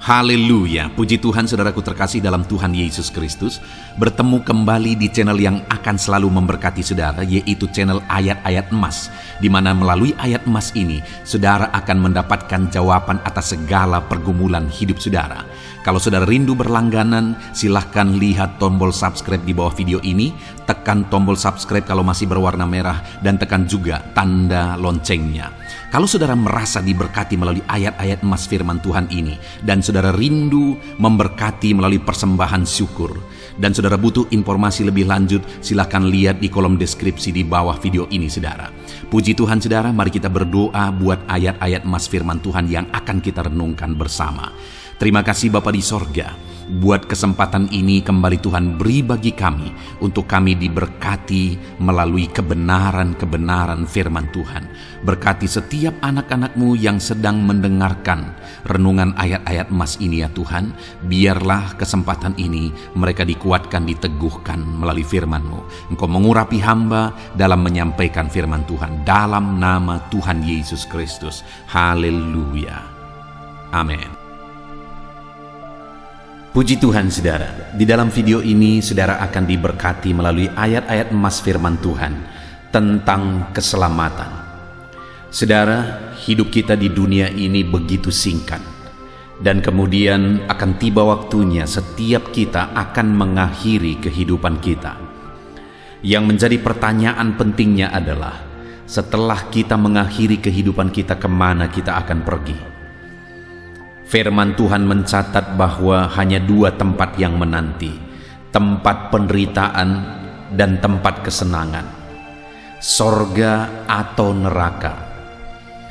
Haleluya, puji Tuhan saudaraku terkasih dalam Tuhan Yesus Kristus. Bertemu kembali di channel yang akan selalu memberkati saudara, yaitu channel Ayat-Ayat Emas, di mana melalui ayat emas ini, saudara akan mendapatkan jawaban atas segala pergumulan hidup saudara. Kalau saudara rindu berlangganan, silahkan lihat tombol subscribe di bawah video ini, tekan tombol subscribe kalau masih berwarna merah, dan tekan juga tanda loncengnya. Kalau saudara merasa diberkati melalui ayat-ayat emas firman Tuhan ini, dan saudara rindu memberkati melalui persembahan syukur, dan saudara butuh informasi lebih lanjut, silakan lihat di kolom deskripsi di bawah video ini saudara. Puji Tuhan saudara, mari kita berdoa buat ayat-ayat emas firman Tuhan yang akan kita renungkan bersama. Terima kasih Bapa di sorga, buat kesempatan ini kembali Tuhan beri bagi kami, untuk kami diberkati melalui kebenaran-kebenaran firman Tuhan. Berkati setiap anak-anak-Mu yang sedang mendengarkan renungan ayat-ayat emas ini ya Tuhan. Biarlah kesempatan ini mereka dikuatkan, diteguhkan melalui firman-Mu. Engkau mengurapi hamba dalam menyampaikan firman Tuhan, dalam nama Tuhan Yesus Kristus. Haleluya. Amin. Puji Tuhan saudara, di dalam video ini saudara akan diberkati melalui ayat-ayat emas firman Tuhan tentang keselamatan. Saudara, hidup kita di dunia ini begitu singkat, dan kemudian akan tiba waktunya setiap kita akan mengakhiri kehidupan kita. Yang menjadi pertanyaan pentingnya adalah, setelah kita mengakhiri kehidupan kita, kemana kita akan pergi? Firman Tuhan mencatat bahwa hanya dua tempat yang menanti, tempat penderitaan dan tempat kesenangan, sorga atau neraka.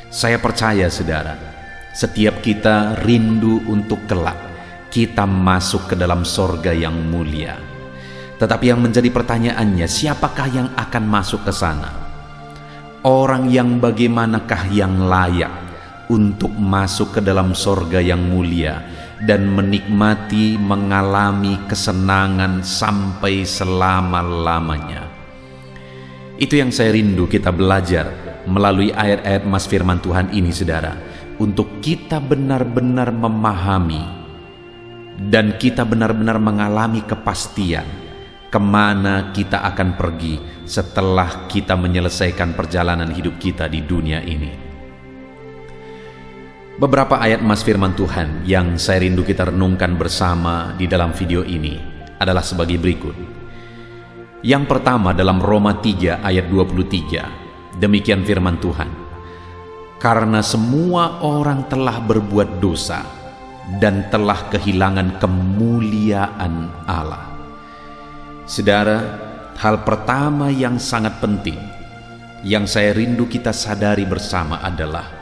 Saya percaya saudara, setiap kita rindu untuk kelak kita masuk ke dalam sorga yang mulia. Tetapi yang menjadi pertanyaannya, siapakah yang akan masuk ke sana? Orang yang bagaimanakah yang layak untuk masuk ke dalam sorga yang mulia dan menikmati, mengalami kesenangan sampai selama-lamanya? Itu yang saya rindu kita belajar melalui ayat-ayat emas firman Tuhan ini saudara, untuk kita benar-benar memahami dan kita benar-benar mengalami kepastian kemana kita akan pergi setelah kita menyelesaikan perjalanan hidup kita di dunia ini. Beberapa ayat emas firman Tuhan yang saya rindu kita renungkan bersama di dalam video ini adalah sebagai berikut. Yang pertama dalam Roma 3 ayat 23, demikian firman Tuhan, karena semua orang telah berbuat dosa dan telah kehilangan kemuliaan Allah. Saudara, hal pertama yang sangat penting yang saya rindu kita sadari bersama adalah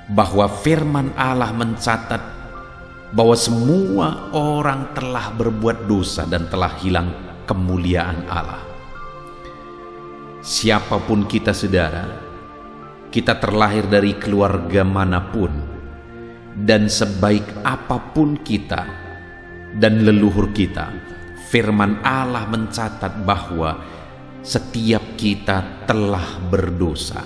bahwa firman Allah mencatat bahwa semua orang telah berbuat dosa dan telah hilang kemuliaan Allah. Siapapun kita saudara, kita terlahir dari keluarga manapun, dan sebaik apapun kita dan leluhur kita, firman Allah mencatat bahwa setiap kita telah berdosa.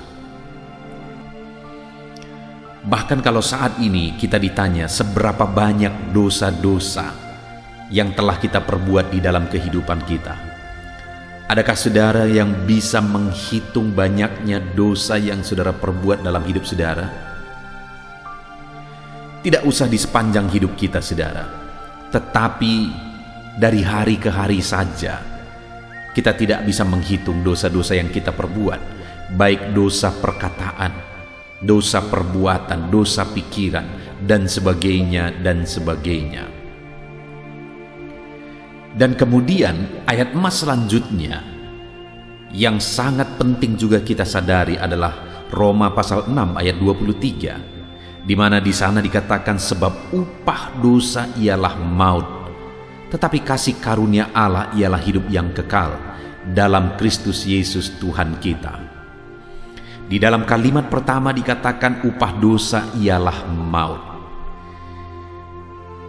Bahkan kalau saat ini kita ditanya seberapa banyak dosa-dosa yang telah kita perbuat di dalam kehidupan kita, adakah saudara yang bisa menghitung banyaknya dosa yang saudara perbuat dalam hidup saudara? Tidak usah di sepanjang hidup kita saudara, tetapi dari hari ke hari saja kita tidak bisa menghitung dosa-dosa yang kita perbuat, baik dosa perkataan, dosa perbuatan, dosa pikiran, dan sebagainya, dan sebagainya. Dan kemudian ayat emas selanjutnya yang sangat penting juga kita sadari adalah Roma pasal 6 ayat 23, di mana di sana dikatakan, sebab upah dosa ialah maut, tetapi kasih karunia Allah ialah hidup yang kekal dalam Kristus Yesus Tuhan kita. Di dalam kalimat pertama dikatakan upah dosa ialah maut.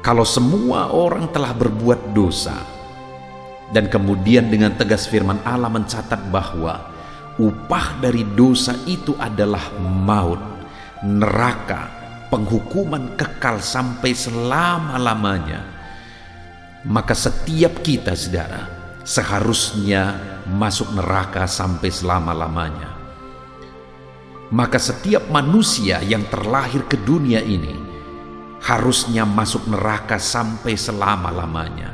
Kalau semua orang telah berbuat dosa, dan kemudian dengan tegas firman Allah mencatat bahwa upah dari dosa itu adalah maut, neraka, penghukuman kekal sampai selama-lamanya, maka setiap kita, saudara, seharusnya masuk neraka sampai selama-lamanya. Maka setiap manusia yang terlahir ke dunia ini harusnya masuk neraka sampai selama-lamanya.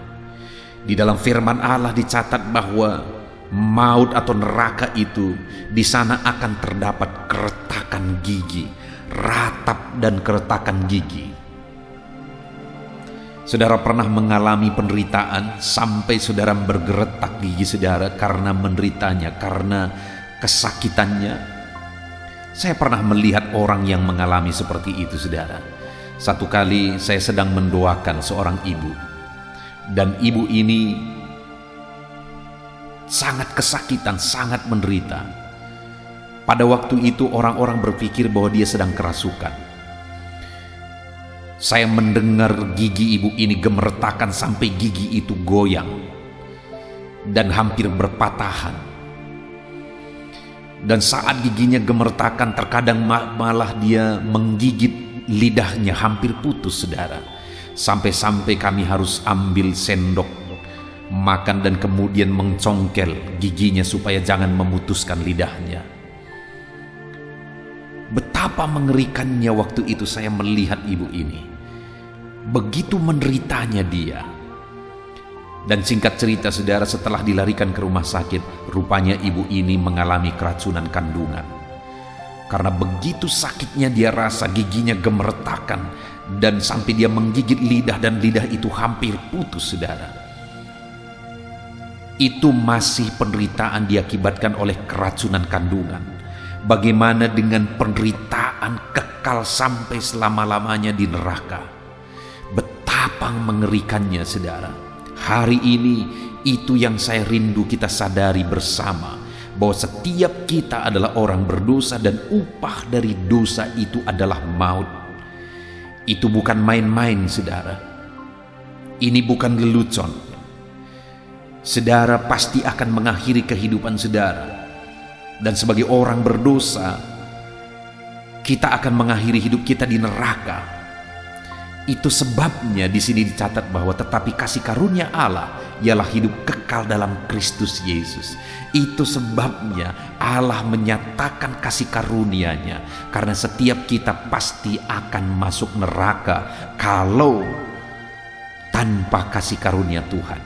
Di dalam firman Allah dicatat bahwa maut atau neraka itu, di sana akan terdapat keretakan gigi, ratap dan keretakan gigi. Saudara pernah mengalami penderitaan sampai saudara bergeretak gigi saudara karena menderitanya, karena kesakitannya? Saya pernah melihat orang yang mengalami seperti itu, saudara. Satu kali saya sedang mendoakan seorang ibu, dan ibu ini sangat kesakitan, sangat menderita. Pada waktu itu orang-orang berpikir bahwa dia sedang kerasukan. Saya mendengar gigi ibu ini gemertakan sampai gigi itu goyang dan hampir berpatahan. Dan saat giginya gemertakan, terkadang malah dia menggigit lidahnya, hampir putus, saudara. Sampai-sampai kami harus ambil sendok makan dan kemudian mencongkel giginya supaya jangan memutuskan lidahnya. Betapa mengerikannya waktu itu saya melihat ibu ini. Begitu menderitanya dia. Dan singkat cerita, saudara, setelah dilarikan ke rumah sakit, rupanya ibu ini mengalami keracunan kandungan. Karena begitu sakitnya dia rasa, giginya gemertakan, dan sampai dia menggigit lidah, dan lidah itu hampir putus, saudara. Itu masih penderitaan diakibatkan oleh keracunan kandungan. Bagaimana dengan penderitaan kekal sampai selama-lamanya di neraka? Betapa mengerikannya, saudara. Hari ini itu yang saya rindu kita sadari bersama, bahwa setiap kita adalah orang berdosa dan upah dari dosa itu adalah maut. Itu bukan main-main, saudara. Ini bukan lelucon. Saudara pasti akan mengakhiri kehidupan saudara. Dan sebagai orang berdosa, kita akan mengakhiri hidup kita di neraka. Itu sebabnya di sini dicatat bahwa tetapi kasih karunia Allah ialah hidup kekal dalam Kristus Yesus. Itu sebabnya Allah menyatakan kasih karunia-Nya, karena setiap kita pasti akan masuk neraka kalau tanpa kasih karunia Tuhan.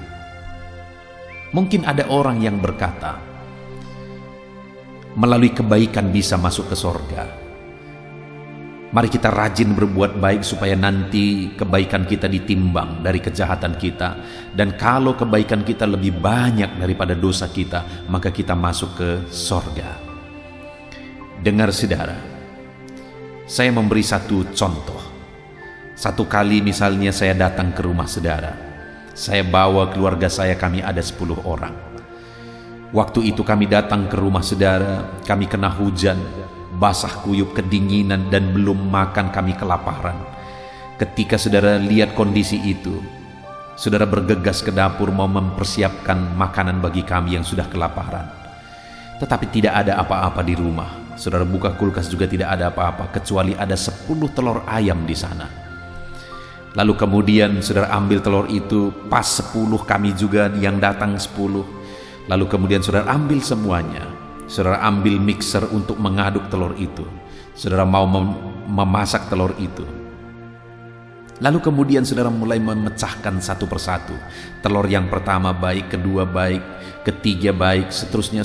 Mungkin ada orang yang berkata, melalui kebaikan bisa masuk ke sorga. Mari kita rajin berbuat baik supaya nanti kebaikan kita ditimbang dari kejahatan kita. Dan kalau kebaikan kita lebih banyak daripada dosa kita, maka kita masuk ke sorga. Dengar, saudara, saya memberi satu contoh. Satu kali misalnya saya datang ke rumah saudara. Saya bawa keluarga saya, kami ada 10 orang. Waktu itu kami datang ke rumah saudara, kami kena hujan, basah kuyup, kedinginan, dan belum makan, kami kelaparan. Ketika saudara lihat kondisi itu, saudara bergegas ke dapur mau mempersiapkan makanan bagi kami yang sudah kelaparan. Tetapi tidak ada apa-apa di rumah. Saudara buka kulkas juga tidak ada apa-apa, kecuali ada 10 telur ayam di sana. Lalu kemudian saudara ambil telur itu, pas 10 kami juga yang datang 10. Lalu kemudian saudara ambil semuanya. Saudara ambil mixer untuk mengaduk telur itu. Saudara mau memasak telur itu. Lalu kemudian saudara mulai memecahkan satu persatu. Telur yang pertama baik, kedua baik, ketiga baik, seterusnya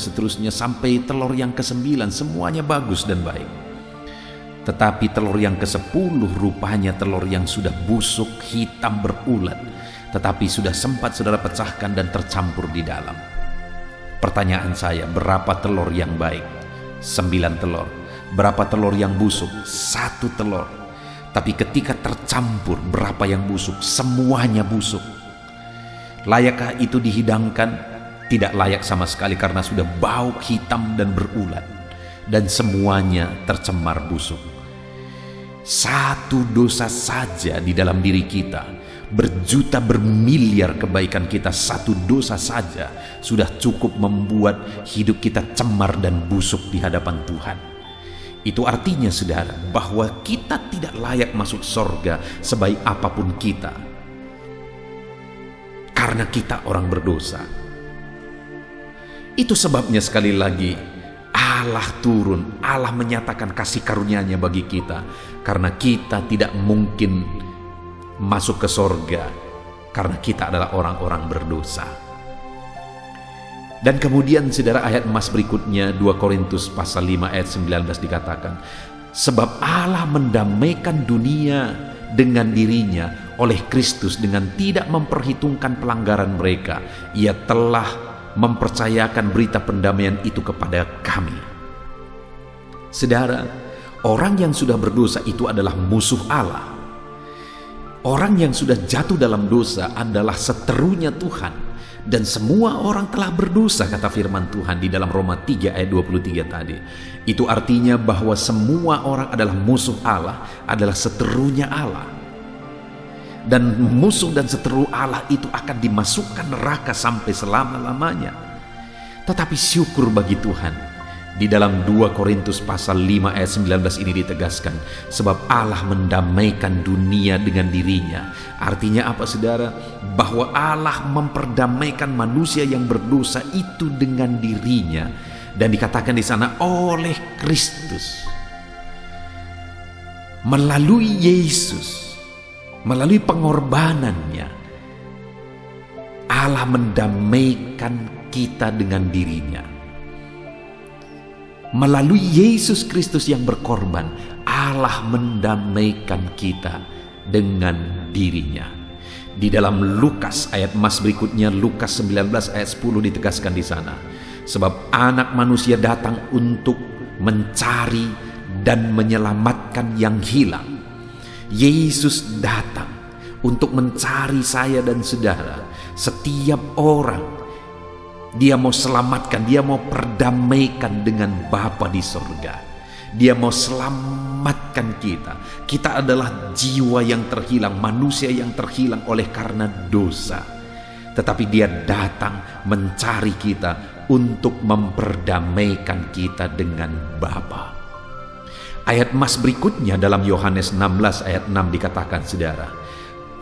sampai telur yang ke-9 semuanya bagus dan baik. Tetapi telur yang ke-10 rupanya telur yang sudah busuk, hitam, berulat. Tetapi sudah sempat saudara pecahkan dan tercampur di dalam. Pertanyaan saya, berapa telur yang baik? 9 telur. Berapa telur yang busuk? 1 telur. Tapi ketika tercampur, berapa yang busuk? Semuanya busuk. Layakkah itu dihidangkan? Tidak layak sama sekali, karena sudah bau, hitam, dan berulat. Dan semuanya tercemar busuk. Satu dosa saja di dalam diri kita, berjuta bermiliar kebaikan kita, satu dosa saja sudah cukup membuat hidup kita cemar dan busuk di hadapan Tuhan. Itu artinya saudara, bahwa kita tidak layak masuk sorga sebaik apapun kita, karena kita orang berdosa. Itu sebabnya sekali lagi Allah turun, Allah menyatakan kasih karunia-Nya bagi kita, karena kita tidak mungkin masuk ke sorga, karena kita adalah orang-orang berdosa. Dan kemudian saudara, ayat emas berikutnya 2 Korintus pasal 5 ayat 19 dikatakan, sebab Allah mendamaikan dunia dengan dirinya oleh Kristus dengan tidak memperhitungkan pelanggaran mereka. Ia telah mempercayakan berita pendamaian itu kepada kami. Saudara, orang yang sudah berdosa itu adalah musuh Allah. Orang yang sudah jatuh dalam dosa adalah seterunya Tuhan. Dan semua orang telah berdosa, kata firman Tuhan di dalam Roma 3 ayat 23 tadi. Itu artinya bahwa semua orang adalah musuh Allah, adalah seterunya Allah. Dan musuh dan seteru Allah itu akan dimasukkan neraka sampai selama-lamanya. Tetapi syukur bagi Tuhan, di dalam 2 Korintus pasal 5 ayat 19 ini ditegaskan, sebab Allah mendamaikan dunia dengan dirinya. Artinya apa saudara? Bahwa Allah memperdamaikan manusia yang berdosa itu dengan dirinya. Dan dikatakan di sana oleh Kristus. Melalui Yesus, melalui pengorbanannya, Allah mendamaikan kita dengan dirinya. Melalui Yesus Kristus yang berkorban, Allah mendamaikan kita dengan dirinya. Di dalam Lukas ayat emas berikutnya, Lukas 19 ayat 10 ditegaskan di sana, sebab anak manusia datang untuk mencari dan menyelamatkan yang hilang. Yesus datang untuk mencari saya dan saudara, setiap orang. Dia mau selamatkan, dia mau perdamaikan dengan Bapa di sorga. Dia mau selamatkan kita. Kita adalah jiwa yang terhilang, manusia yang terhilang oleh karena dosa. Tetapi dia datang mencari kita untuk memperdamaikan kita dengan Bapa. Ayat emas berikutnya dalam Yohanes 16 ayat 6 dikatakan saudara,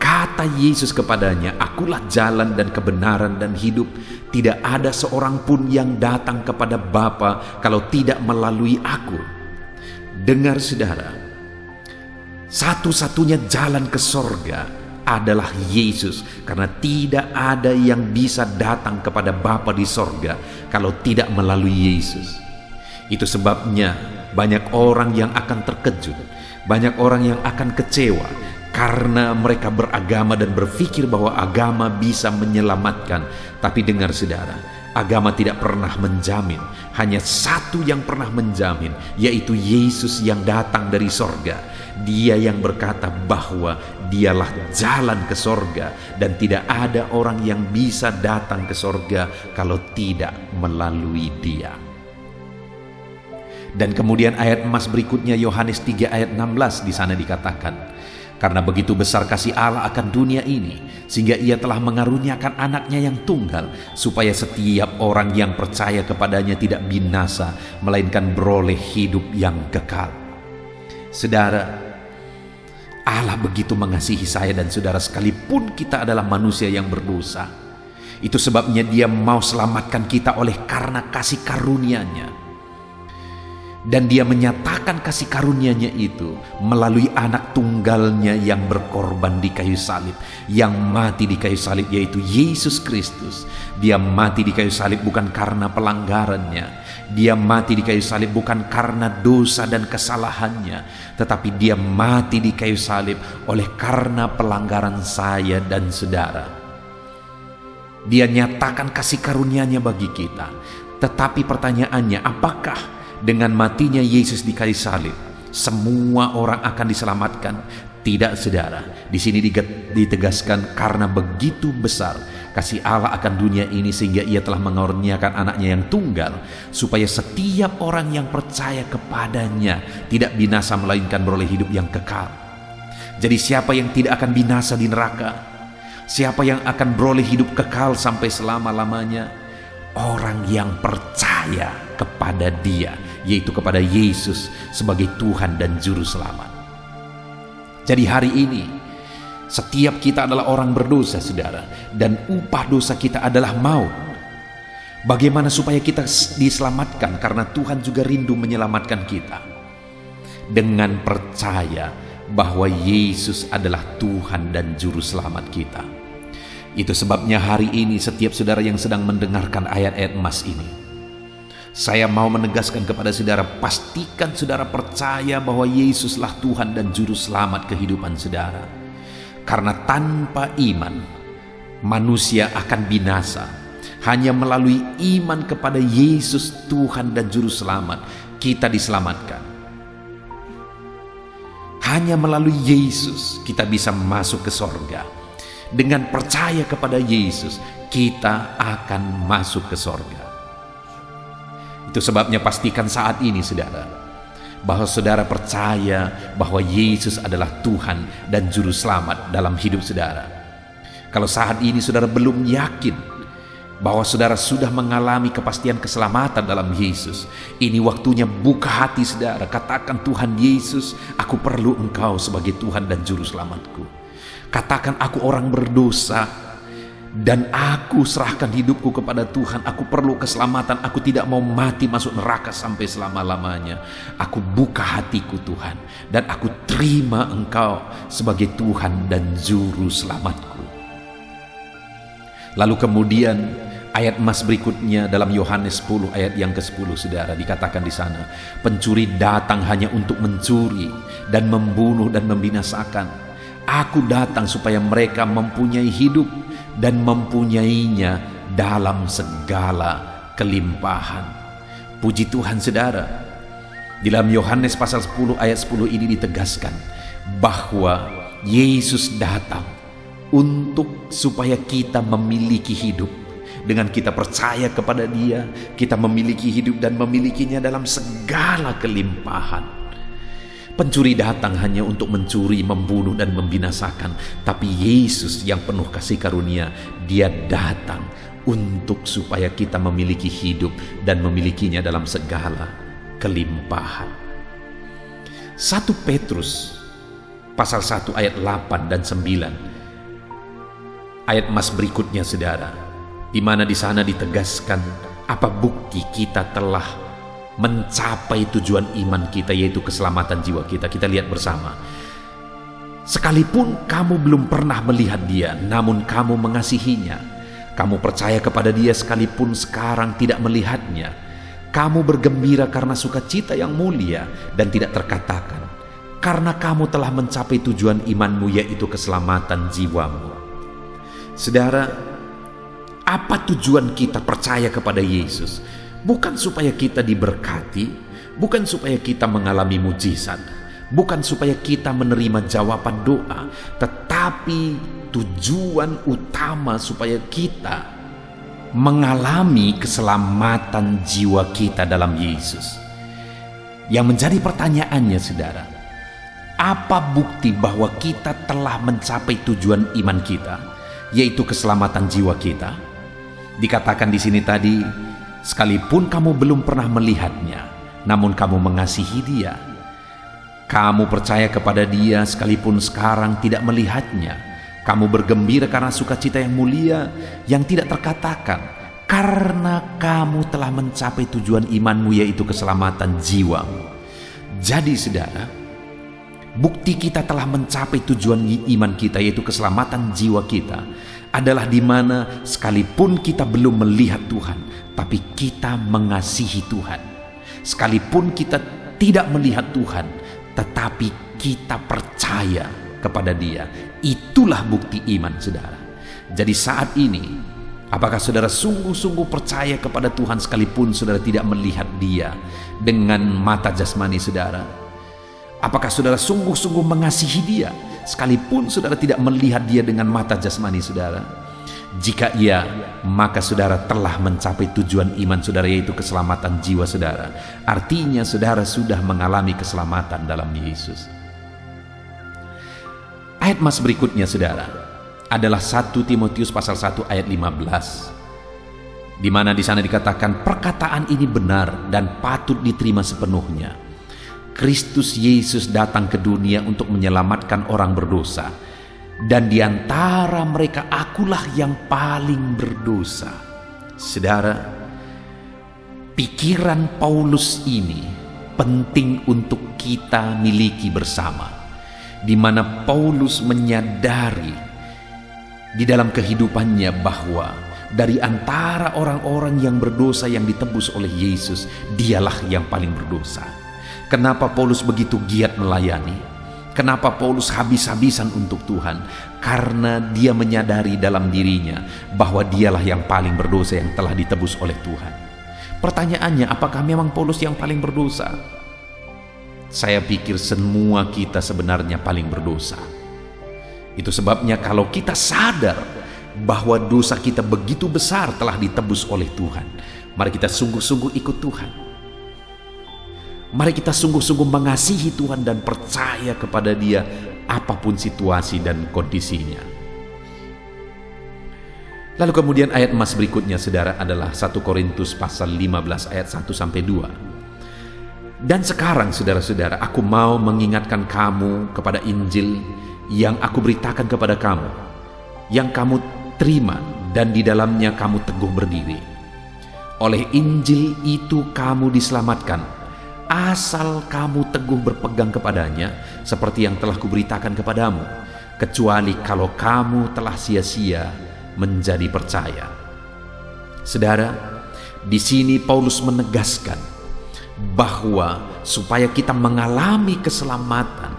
kata Yesus kepadanya, akulah jalan dan kebenaran dan hidup. Tidak ada seorang pun yang datang kepada Bapa kalau tidak melalui aku. Dengar saudara, satu-satunya jalan ke sorga adalah Yesus. Karena tidak ada yang bisa datang kepada Bapa di sorga kalau tidak melalui Yesus. Itu sebabnya banyak orang yang akan terkejut, banyak orang yang akan kecewa, karena mereka beragama dan berpikir bahwa agama bisa menyelamatkan. Tapi dengar saudara, agama tidak pernah menjamin. Hanya satu yang pernah menjamin, yaitu Yesus yang datang dari sorga. Dia yang berkata bahwa dialah jalan ke sorga, dan tidak ada orang yang bisa datang ke sorga kalau tidak melalui dia. Dan kemudian ayat emas berikutnya Yohanes 3 ayat 16 di sana dikatakan, karena begitu besar kasih Allah akan dunia ini, sehingga ia telah mengaruniakan anaknya yang tunggal, supaya setiap orang yang percaya kepadanya tidak binasa, melainkan beroleh hidup yang kekal. Saudara, Allah begitu mengasihi saya dan saudara sekalipun kita adalah manusia yang berdosa. Itu sebabnya dia mau selamatkan kita oleh karena kasih karunia-Nya. Dan dia menyatakan kasih karunia-Nya itu melalui anak tunggalnya yang berkorban di kayu salib, yang mati di kayu salib, yaitu Yesus Kristus. Dia mati di kayu salib bukan karena pelanggarannya, dia mati di kayu salib bukan karena dosa dan kesalahannya, tetapi dia mati di kayu salib oleh karena pelanggaran saya dan saudara. Dia nyatakan kasih karunia-Nya bagi kita. Tetapi pertanyaannya, apakah dengan matinya Yesus di kayu salib semua orang akan diselamatkan? Tidak saudara. Di sini ditegaskan karena begitu besar kasih Allah akan dunia ini, sehingga ia telah mengaruniakan anaknya yang tunggal, supaya setiap orang yang percaya kepadanya tidak binasa melainkan beroleh hidup yang kekal. Jadi siapa yang tidak akan binasa di neraka? Siapa yang akan beroleh hidup kekal sampai selama-lamanya? Orang yang percaya kepada Dia, yaitu kepada Yesus sebagai Tuhan dan Juru Selamat. Jadi hari ini, setiap kita adalah orang berdosa, saudara, dan upah dosa kita adalah maut. Bagaimana supaya kita diselamatkan? Karena Tuhan juga rindu menyelamatkan kita. Dengan percaya bahwa Yesus adalah Tuhan dan Juru Selamat kita. Itu sebabnya hari ini setiap saudara yang sedang mendengarkan ayat-ayat emas ini, saya mau menegaskan kepada saudara, pastikan saudara percaya bahwa Yesuslah Tuhan dan Juru Selamat kehidupan saudara. Karena tanpa iman, manusia akan binasa. Hanya melalui iman kepada Yesus Tuhan dan Juru Selamat, kita diselamatkan. Hanya melalui Yesus kita bisa masuk ke sorga. Dengan percaya kepada Yesus, kita akan masuk ke sorga. Itu sebabnya pastikan saat ini, saudara, bahwa saudara percaya bahwa Yesus adalah Tuhan dan Juru Selamat dalam hidup saudara. Kalau saat ini saudara belum yakin bahwa saudara sudah mengalami kepastian keselamatan dalam Yesus, ini waktunya buka hati saudara. Katakan, Tuhan Yesus, aku perlu Engkau sebagai Tuhan dan Juru Selamatku. Katakan, aku orang berdosa dan aku serahkan hidupku kepada Tuhan. Aku perlu keselamatan. Aku tidak mau mati masuk neraka sampai selama-lamanya. Aku buka hatiku, Tuhan, dan aku terima Engkau sebagai Tuhan dan Juru Selamatku. Lalu kemudian ayat emas berikutnya dalam Yohanes 10 ayat yang ke-10, saudara, dikatakan di sana, pencuri datang hanya untuk mencuri dan membunuh dan membinasakan. Aku datang supaya mereka mempunyai hidup dan mempunyainya dalam segala kelimpahan. Puji Tuhan, saudara. Di dalam Yohanes pasal 10 ayat 10 ini ditegaskan bahwa Yesus datang untuk supaya kita memiliki hidup. Dengan kita percaya kepada Dia, kita memiliki hidup dan memilikinya dalam segala kelimpahan. Pencuri datang hanya untuk mencuri, membunuh, dan membinasakan. Tapi Yesus yang penuh kasih karunia, Dia datang untuk supaya kita memiliki hidup dan memilikinya dalam segala kelimpahan. 1 Petrus pasal 1 ayat 8 dan 9. Ayat emas berikutnya, saudara, di mana di sana ditegaskan apa bukti kita telah mencapai tujuan iman kita, yaitu keselamatan jiwa kita. Kita lihat bersama. Sekalipun kamu belum pernah melihat Dia, namun kamu mengasihinya. Kamu percaya kepada Dia sekalipun sekarang tidak melihatnya. Kamu bergembira karena sukacita yang mulia dan tidak terkatakan, karena kamu telah mencapai tujuan imanmu, yaitu keselamatan jiwamu. Saudara, apa tujuan kita percaya kepada Yesus? Bukan supaya kita diberkati, bukan supaya kita mengalami mujizat, bukan supaya kita menerima jawaban doa, tetapi tujuan utama supaya kita mengalami keselamatan jiwa kita dalam Yesus. Yang menjadi pertanyaannya, saudara, apa bukti bahwa kita telah mencapai tujuan iman kita, yaitu keselamatan jiwa kita? Dikatakan di sini tadi, sekalipun kamu belum pernah melihatnya, namun kamu mengasihi Dia. Kamu percaya kepada Dia sekalipun sekarang tidak melihatnya. Kamu bergembira karena sukacita yang mulia yang tidak terkatakan, karena kamu telah mencapai tujuan imanmu, yaitu keselamatan jiwamu. Jadi saudara, bukti kita telah mencapai tujuan iman kita, yaitu keselamatan jiwa kita, adalah di mana sekalipun kita belum melihat Tuhan, tapi kita mengasihi Tuhan. Sekalipun kita tidak melihat Tuhan, tetapi kita percaya kepada Dia. Itulah bukti iman, saudara. Jadi saat ini, apakah saudara sungguh-sungguh percaya kepada Tuhan sekalipun saudara tidak melihat Dia dengan mata jasmani saudara? Apakah saudara sungguh-sungguh mengasihi Dia sekalipun saudara tidak melihat Dia dengan mata jasmani saudara? Jika iya, maka saudara telah mencapai tujuan iman saudara, yaitu keselamatan jiwa saudara. Artinya saudara sudah mengalami keselamatan dalam Yesus. Ayat mas berikutnya, saudara, adalah 1 Timotius pasal 1 ayat 15. di mana di sana dikatakan perkataan ini benar dan patut diterima sepenuhnya. Kristus Yesus datang ke dunia untuk menyelamatkan orang berdosa, dan di antara mereka akulah yang paling berdosa. Saudara, pikiran Paulus ini penting untuk kita miliki bersama, di mana Paulus menyadari di dalam kehidupannya bahwa dari antara orang-orang yang berdosa yang ditebus oleh Yesus, dialah yang paling berdosa. Kenapa Paulus begitu giat melayani? Kenapa Paulus habis-habisan untuk Tuhan? Karena dia menyadari dalam dirinya bahwa dialah yang paling berdosa yang telah ditebus oleh Tuhan. Pertanyaannya, apakah memang Paulus yang paling berdosa? Saya pikir semua kita sebenarnya paling berdosa. Itu sebabnya kalau kita sadar bahwa dosa kita begitu besar telah ditebus oleh Tuhan, mari kita sungguh-sungguh ikut Tuhan. Mari kita sungguh-sungguh mengasihi Tuhan dan percaya kepada Dia apapun situasi dan kondisinya. Lalu kemudian ayat emas berikutnya, saudara, adalah 1 Korintus pasal 15 ayat 1-2. Dan sekarang, saudara-saudara, aku mau mengingatkan kamu kepada Injil yang aku beritakan kepada kamu, yang kamu terima dan di dalamnya kamu teguh berdiri. Oleh Injil itu kamu diselamatkan, asal kamu teguh berpegang kepadanya, seperti yang telah kuberitakan kepadamu, kecuali kalau kamu telah sia-sia menjadi percaya. Saudara, di sini Paulus menegaskan bahwa supaya kita mengalami keselamatan,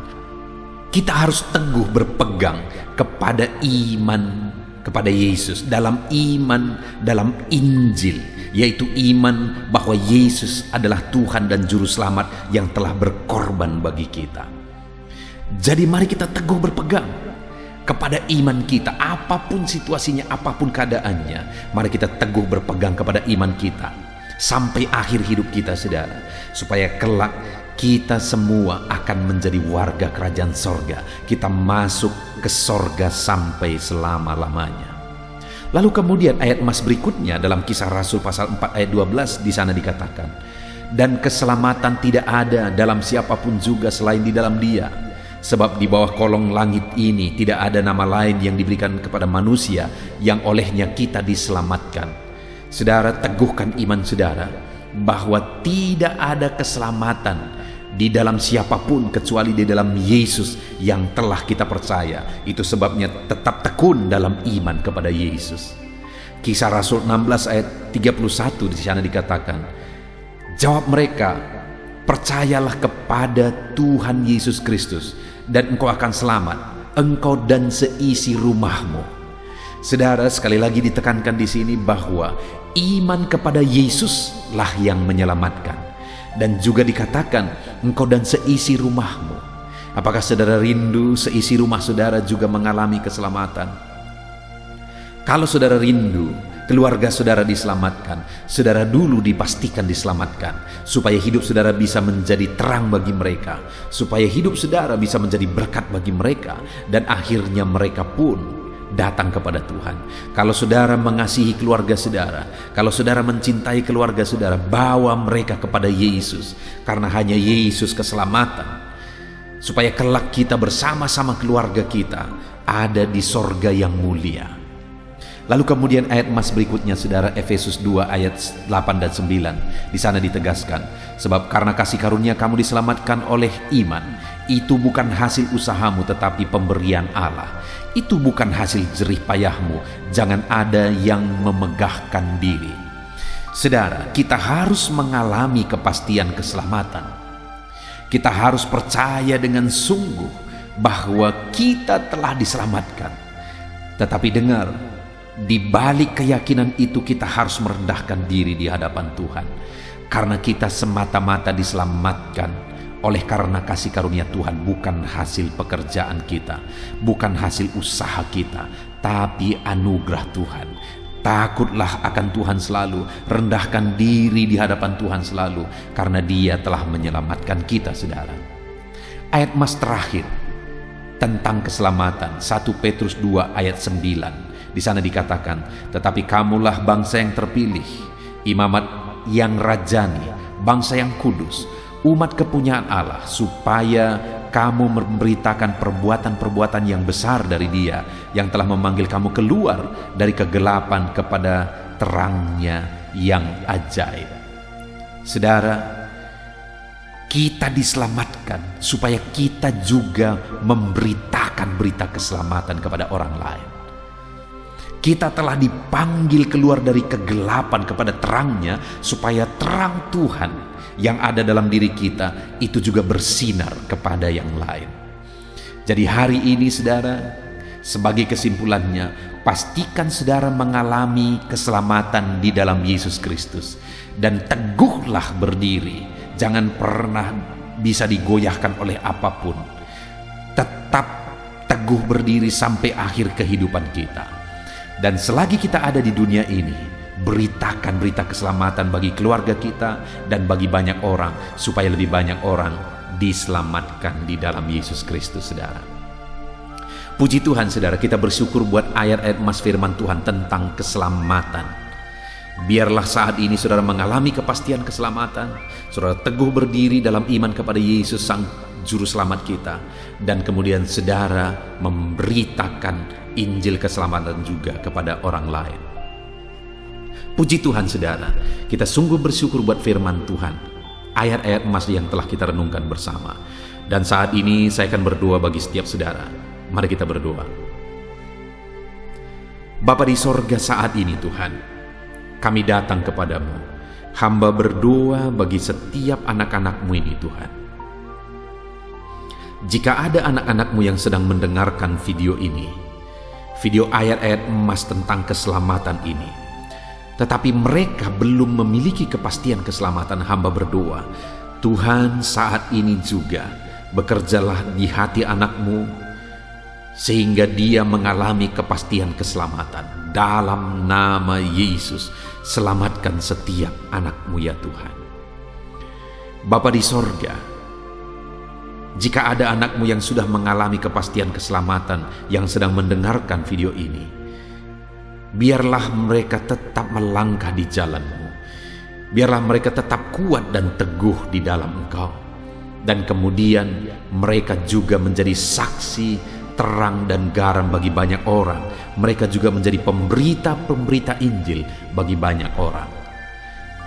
kita harus teguh berpegang kepada iman kepada Yesus, dalam iman dalam Injil, yaitu iman bahwa Yesus adalah Tuhan dan Juru Selamat yang telah berkorban bagi kita. Jadi mari kita teguh berpegang kepada iman kita, apapun situasinya, apapun keadaannya. Mari kita teguh berpegang kepada iman kita sampai akhir hidup kita, saudara, supaya kelak kita semua akan menjadi warga kerajaan sorga. Kita masuk ke sorga sampai selama-lamanya. Lalu kemudian ayat emas berikutnya dalam Kisah Rasul pasal 4 ayat 12, di sana dikatakan, dan keselamatan tidak ada dalam siapapun juga selain di dalam Dia, sebab di bawah kolong langit ini tidak ada nama lain yang diberikan kepada manusia yang olehnya kita diselamatkan. Saudara, teguhkan iman saudara bahwa tidak ada keselamatan di dalam siapapun kecuali di dalam Yesus yang telah kita percaya. Itu sebabnya tetap tekun dalam iman kepada Yesus. Kisah Rasul 16 ayat 31 di sana dikatakan, jawab mereka, percayalah kepada Tuhan Yesus Kristus dan engkau akan selamat, engkau dan seisi rumahmu. Saudara, sekali lagi ditekankan di sini bahwa iman kepada Yesus lah yang menyelamatkan. Dan juga dikatakan engkau dan seisi rumahmu. Apakah saudara rindu seisi rumah saudara juga mengalami keselamatan? Kalau saudara rindu keluarga saudara diselamatkan, saudara dulu dipastikan diselamatkan, supaya hidup saudara bisa menjadi terang bagi mereka, supaya hidup saudara bisa menjadi berkat bagi mereka, dan akhirnya mereka pun datang kepada Tuhan. Kalau saudara mengasihi keluarga saudara, kalau saudara mencintai keluarga saudara, bawa mereka kepada Yesus, karena hanya Yesus keselamatan, supaya kelak kita bersama-sama keluarga kita ada di sorga yang mulia. Lalu kemudian ayat emas berikutnya, saudara, Efesus 2 ayat 8 dan 9. Di sana ditegaskan, sebab karena kasih karunia kamu diselamatkan oleh iman. Itu bukan hasil usahamu tetapi pemberian Allah. Itu bukan hasil jerih payahmu. Jangan ada yang memegahkan diri. Saudara, kita harus mengalami kepastian keselamatan. Kita harus percaya dengan sungguh bahwa kita telah diselamatkan. Tetapi dengar, di balik keyakinan itu kita harus merendahkan diri di hadapan Tuhan, karena kita semata-mata diselamatkan oleh karena kasih karunia Tuhan, bukan hasil pekerjaan kita, bukan hasil usaha kita, tapi anugerah Tuhan. Takutlah akan Tuhan selalu, rendahkan diri di hadapan Tuhan selalu, karena Dia telah menyelamatkan kita, saudara. Ayat emas terakhir, tentang keselamatan. 1 Petrus 2 ayat 9. Di sana dikatakan, tetapi kamulah bangsa yang terpilih, imamat yang rajani, bangsa yang kudus, umat kepunyaan Allah, supaya kamu memberitakan perbuatan-perbuatan yang besar dari Dia yang telah memanggil kamu keluar dari kegelapan kepada terangnya yang ajaib. Saudara, kita diselamatkan supaya kita juga memberitakan berita keselamatan kepada orang lain. Kita telah dipanggil keluar dari kegelapan kepada terangnya, supaya terang Tuhan yang ada dalam diri kita itu juga bersinar kepada yang lain. Jadi hari ini saudara, sebagai kesimpulannya, pastikan saudara mengalami keselamatan di dalam Yesus Kristus, dan teguhlah berdiri. Jangan pernah bisa digoyahkan oleh apapun. Tetap teguh berdiri sampai akhir kehidupan kita. Dan selagi kita ada di dunia ini, beritakan berita keselamatan bagi keluarga kita dan bagi banyak orang, supaya lebih banyak orang diselamatkan di dalam Yesus Kristus, saudara. Puji Tuhan, saudara, kita bersyukur buat ayat-ayat emas firman Tuhan tentang keselamatan. Biarlah saat ini saudara mengalami kepastian keselamatan, saudara teguh berdiri dalam iman kepada Yesus Sang Juru Selamat kita, dan kemudian saudara memberitakan Injil keselamatan juga kepada orang lain. Puji Tuhan, saudara, kita sungguh bersyukur buat firman Tuhan, ayat-ayat emas yang telah kita renungkan bersama. Dan saat ini saya akan berdoa bagi setiap saudara. Mari kita berdoa. Bapa di sorga, saat ini Tuhan, kami datang kepadamu. Hamba berdoa bagi setiap anak-anak-Mu ini Tuhan. Jika ada anak-anak-Mu yang sedang mendengarkan video ini, video ayat-ayat emas tentang keselamatan ini, tetapi mereka belum memiliki kepastian keselamatan, hamba berdoa, Tuhan saat ini juga bekerjalah di hati anak-Mu, sehingga dia mengalami kepastian keselamatan. Dalam nama Yesus, selamatkan setiap anak-Mu ya Tuhan. Bapa di sorga, jika ada anak-Mu yang sudah mengalami kepastian keselamatan, yang sedang mendengarkan video ini, biarlah mereka tetap melangkah di jalan-Mu. Biarlah mereka tetap kuat dan teguh di dalam Engkau. Dan kemudian mereka juga menjadi saksi, terang dan garam bagi banyak orang. Mereka juga menjadi pemberita-pemberita Injil bagi banyak orang.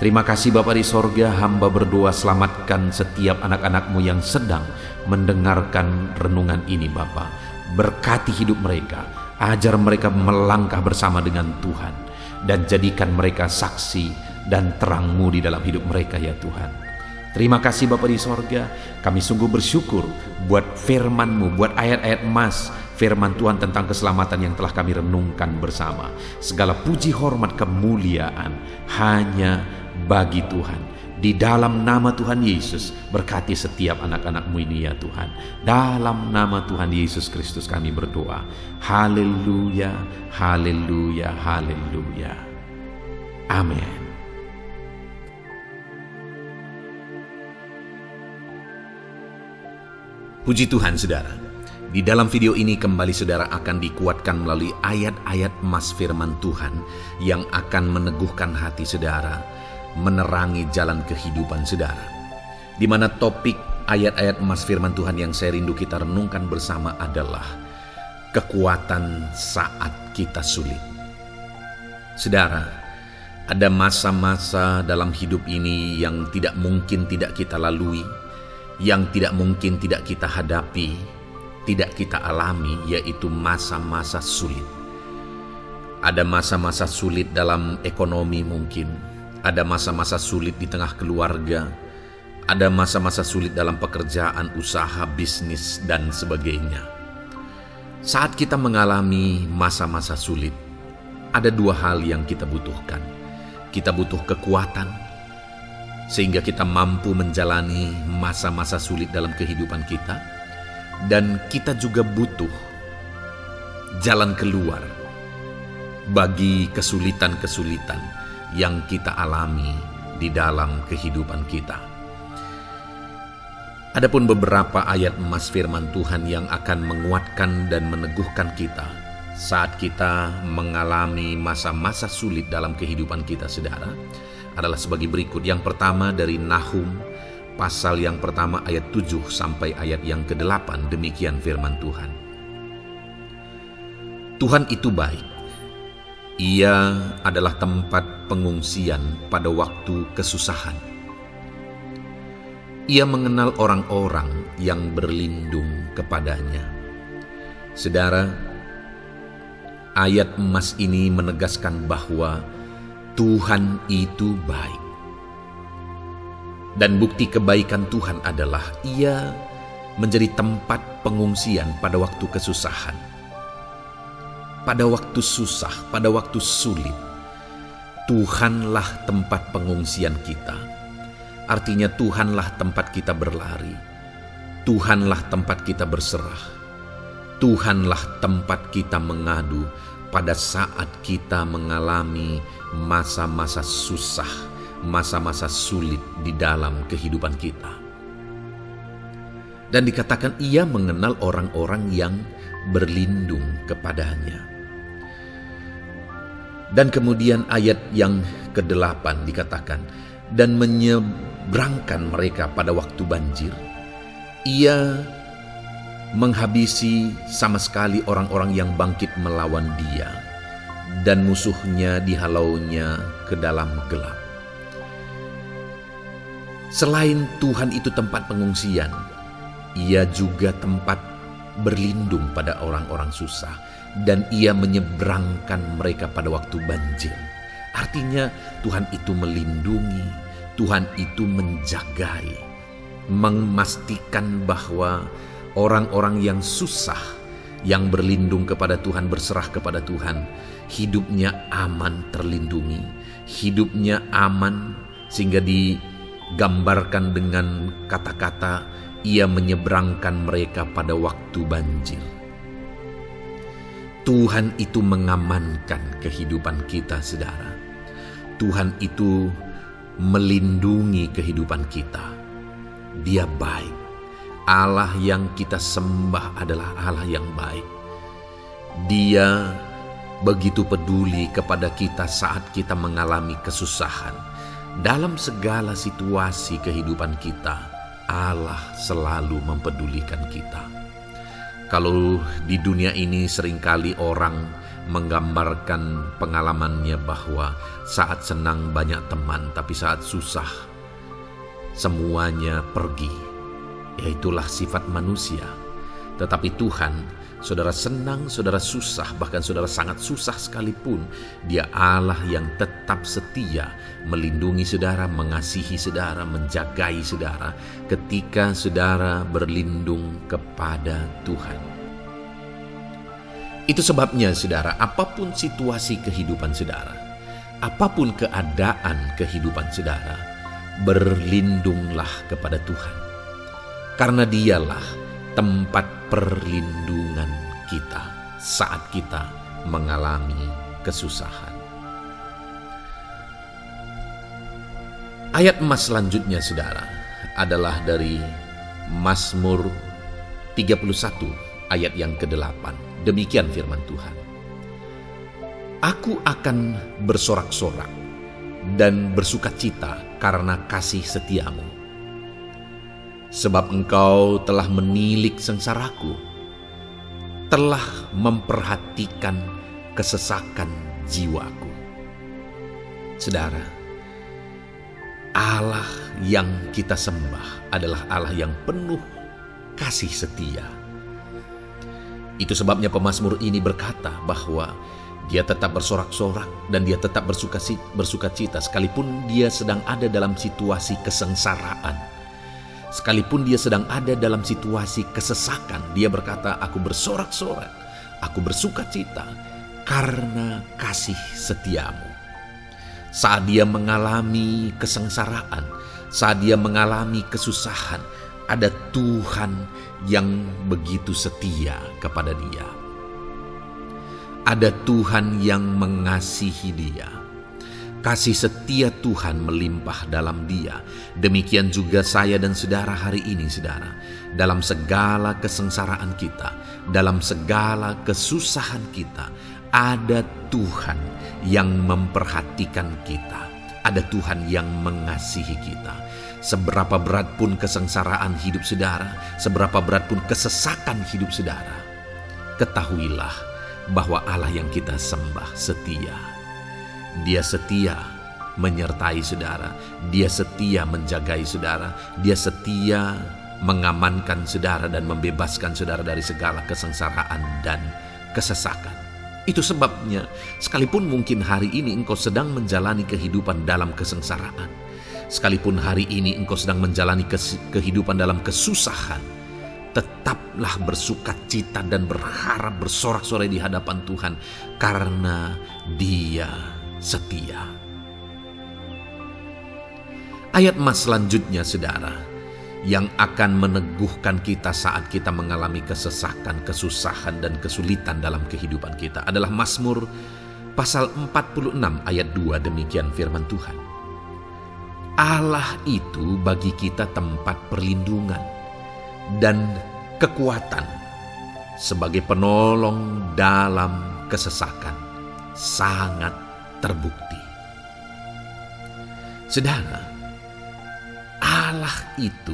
Terima kasih Bapa di sorga, hamba berdoa selamatkan setiap anak-anak-Mu yang sedang mendengarkan renungan ini Bapa. Berkati hidup mereka, ajar mereka melangkah bersama dengan Tuhan, dan jadikan mereka saksi dan terang-Mu di dalam hidup mereka ya Tuhan. Terima kasih Bapa di sorga, kami sungguh bersyukur buat firman-Mu, buat ayat-ayat emas firman Tuhan tentang keselamatan yang telah kami renungkan bersama. Segala puji, hormat, kemuliaan hanya bagi Tuhan. Di dalam nama Tuhan Yesus, berkati setiap anak-anak-Mu ini ya Tuhan. Dalam nama Tuhan Yesus Kristus kami berdoa. Haleluya, haleluya, haleluya. Amin. Puji Tuhan saudara, di dalam video ini kembali saudara akan dikuatkan melalui ayat-ayat emas firman Tuhan yang akan meneguhkan hati saudara, menerangi jalan kehidupan saudara. Di mana topik ayat-ayat emas firman Tuhan yang saya rindu kita renungkan bersama adalah kekuatan saat kita sulit. Saudara, ada masa-masa dalam hidup ini yang tidak mungkin tidak kita lalui, yang tidak mungkin tidak kita hadapi, tidak kita alami, yaitu masa-masa sulit. Ada masa-masa sulit dalam ekonomi mungkin, ada masa-masa sulit di tengah keluarga, ada masa-masa sulit dalam pekerjaan, usaha, bisnis, dan sebagainya. Saat kita mengalami masa-masa sulit, ada dua hal yang kita butuhkan. Kita butuh kekuatan, sehingga kita mampu menjalani masa-masa sulit dalam kehidupan kita. Dan kita juga butuh jalan keluar bagi kesulitan-kesulitan yang kita alami di dalam kehidupan kita. Adapun beberapa ayat emas firman Tuhan yang akan menguatkan dan meneguhkan kita saat kita mengalami masa-masa sulit dalam kehidupan kita, saudara, adalah sebagai berikut. Yang pertama dari Nahum pasal yang pertama ayat 7 sampai ayat yang ke-8. Demikian firman Tuhan. Tuhan itu baik. Ia adalah tempat pengungsian pada waktu kesusahan. Ia mengenal orang-orang yang berlindung kepadanya. Saudara, ayat emas ini menegaskan bahwa Tuhan itu baik. Dan bukti kebaikan Tuhan adalah Ia menjadi tempat pengungsian pada waktu kesusahan. Pada waktu susah, pada waktu sulit, Tuhanlah tempat pengungsian kita. Artinya Tuhanlah tempat kita berlari. Tuhanlah tempat kita berserah. Tuhanlah tempat kita mengadu pada saat kita mengalami masa-masa susah, masa-masa sulit di dalam kehidupan kita. Dan dikatakan Ia mengenal orang-orang yang berlindung kepadanya. Dan kemudian ayat yang ke-8 dikatakan, dan menyeberangkan mereka pada waktu banjir. Ia menghabisi sama sekali orang-orang yang bangkit melawan Dia, dan musuhnya dihalaunya ke dalam gelap. Selain Tuhan itu tempat pengungsian, Ia juga tempat berlindung pada orang-orang susah, dan Ia menyeberangkan mereka pada waktu banjir. Artinya Tuhan itu melindungi, Tuhan itu menjagai, memastikan bahwa orang-orang yang susah, yang berlindung kepada Tuhan, berserah kepada Tuhan, hidupnya aman, terlindungi, hidupnya aman, sehingga digambarkan dengan kata-kata Ia menyeberangkan mereka pada waktu banjir. Tuhan itu mengamankan kehidupan kita, saudara. Tuhan itu melindungi kehidupan kita. Dia baik. Allah yang kita sembah adalah Allah yang baik. Dia begitu peduli kepada kita saat kita mengalami kesusahan. Dalam segala situasi kehidupan kita, Allah selalu mempedulikan kita. Kalau di dunia ini seringkali orang menggambarkan pengalamannya bahwa saat senang banyak teman, tapi saat susah semuanya pergi. Ya, itulah sifat manusia. Tetapi Tuhan, saudara senang, saudara susah, bahkan saudara sangat susah sekalipun, Dia Allah yang tetap setia melindungi saudara, mengasihi saudara, menjagai saudara ketika saudara berlindung kepada Tuhan. Itu sebabnya, saudara, apapun situasi kehidupan saudara, apapun keadaan kehidupan saudara, berlindunglah kepada Tuhan. Karena Dialah tempat perlindungan kita saat kita mengalami kesusahan. Ayat emas selanjutnya, saudara, adalah dari Mazmur 31 ayat yang ke-8. Demikian firman Tuhan. Aku akan bersorak-sorak dan bersukacita karena kasih setiamu. Sebab Engkau telah menilik sengsaraku, telah memperhatikan kesesakan jiwaku. Saudara, Allah yang kita sembah adalah Allah yang penuh kasih setia. Itu sebabnya pemazmur ini berkata bahwa dia tetap bersorak-sorak dan dia tetap bersukacita sekalipun dia sedang ada dalam situasi kesengsaraan. Sekalipun dia sedang ada dalam situasi kesesakan, dia berkata, aku bersorak-sorak, aku bersukacita karena kasih setiamu. Saat dia mengalami kesengsaraan, saat dia mengalami kesusahan, ada Tuhan yang begitu setia kepada dia. Ada Tuhan yang mengasihi dia. Kasih setia Tuhan melimpah dalam Dia. Demikian juga saya dan saudara hari ini, saudara. Dalam segala kesengsaraan kita, dalam segala kesusahan kita, ada Tuhan yang memperhatikan kita. Ada Tuhan yang mengasihi kita. Seberapa berat pun kesengsaraan hidup saudara, seberapa berat pun kesesakan hidup saudara, ketahuilah bahwa Allah yang kita sembah setia. Dia setia menyertai saudara, Dia setia menjagai saudara, Dia setia mengamankan saudara dan membebaskan saudara dari segala kesengsaraan dan kesesakan. Itu sebabnya, sekalipun mungkin hari ini engkau sedang menjalani kehidupan dalam kesengsaraan, sekalipun hari ini engkau sedang menjalani kehidupan dalam kesusahan, tetaplah bersukacita dan berharap bersorak-sorai di hadapan Tuhan, karena Dia setia. Ayat mas selanjutnya, saudara, yang akan meneguhkan kita saat kita mengalami kesesakan, kesusahan, dan kesulitan dalam kehidupan kita adalah Mazmur pasal 46 ayat 2. Demikian firman Tuhan. Allah itu bagi kita tempat perlindungan dan kekuatan, sebagai penolong dalam kesesakan, sangat terbukti. Saudara, Allah itu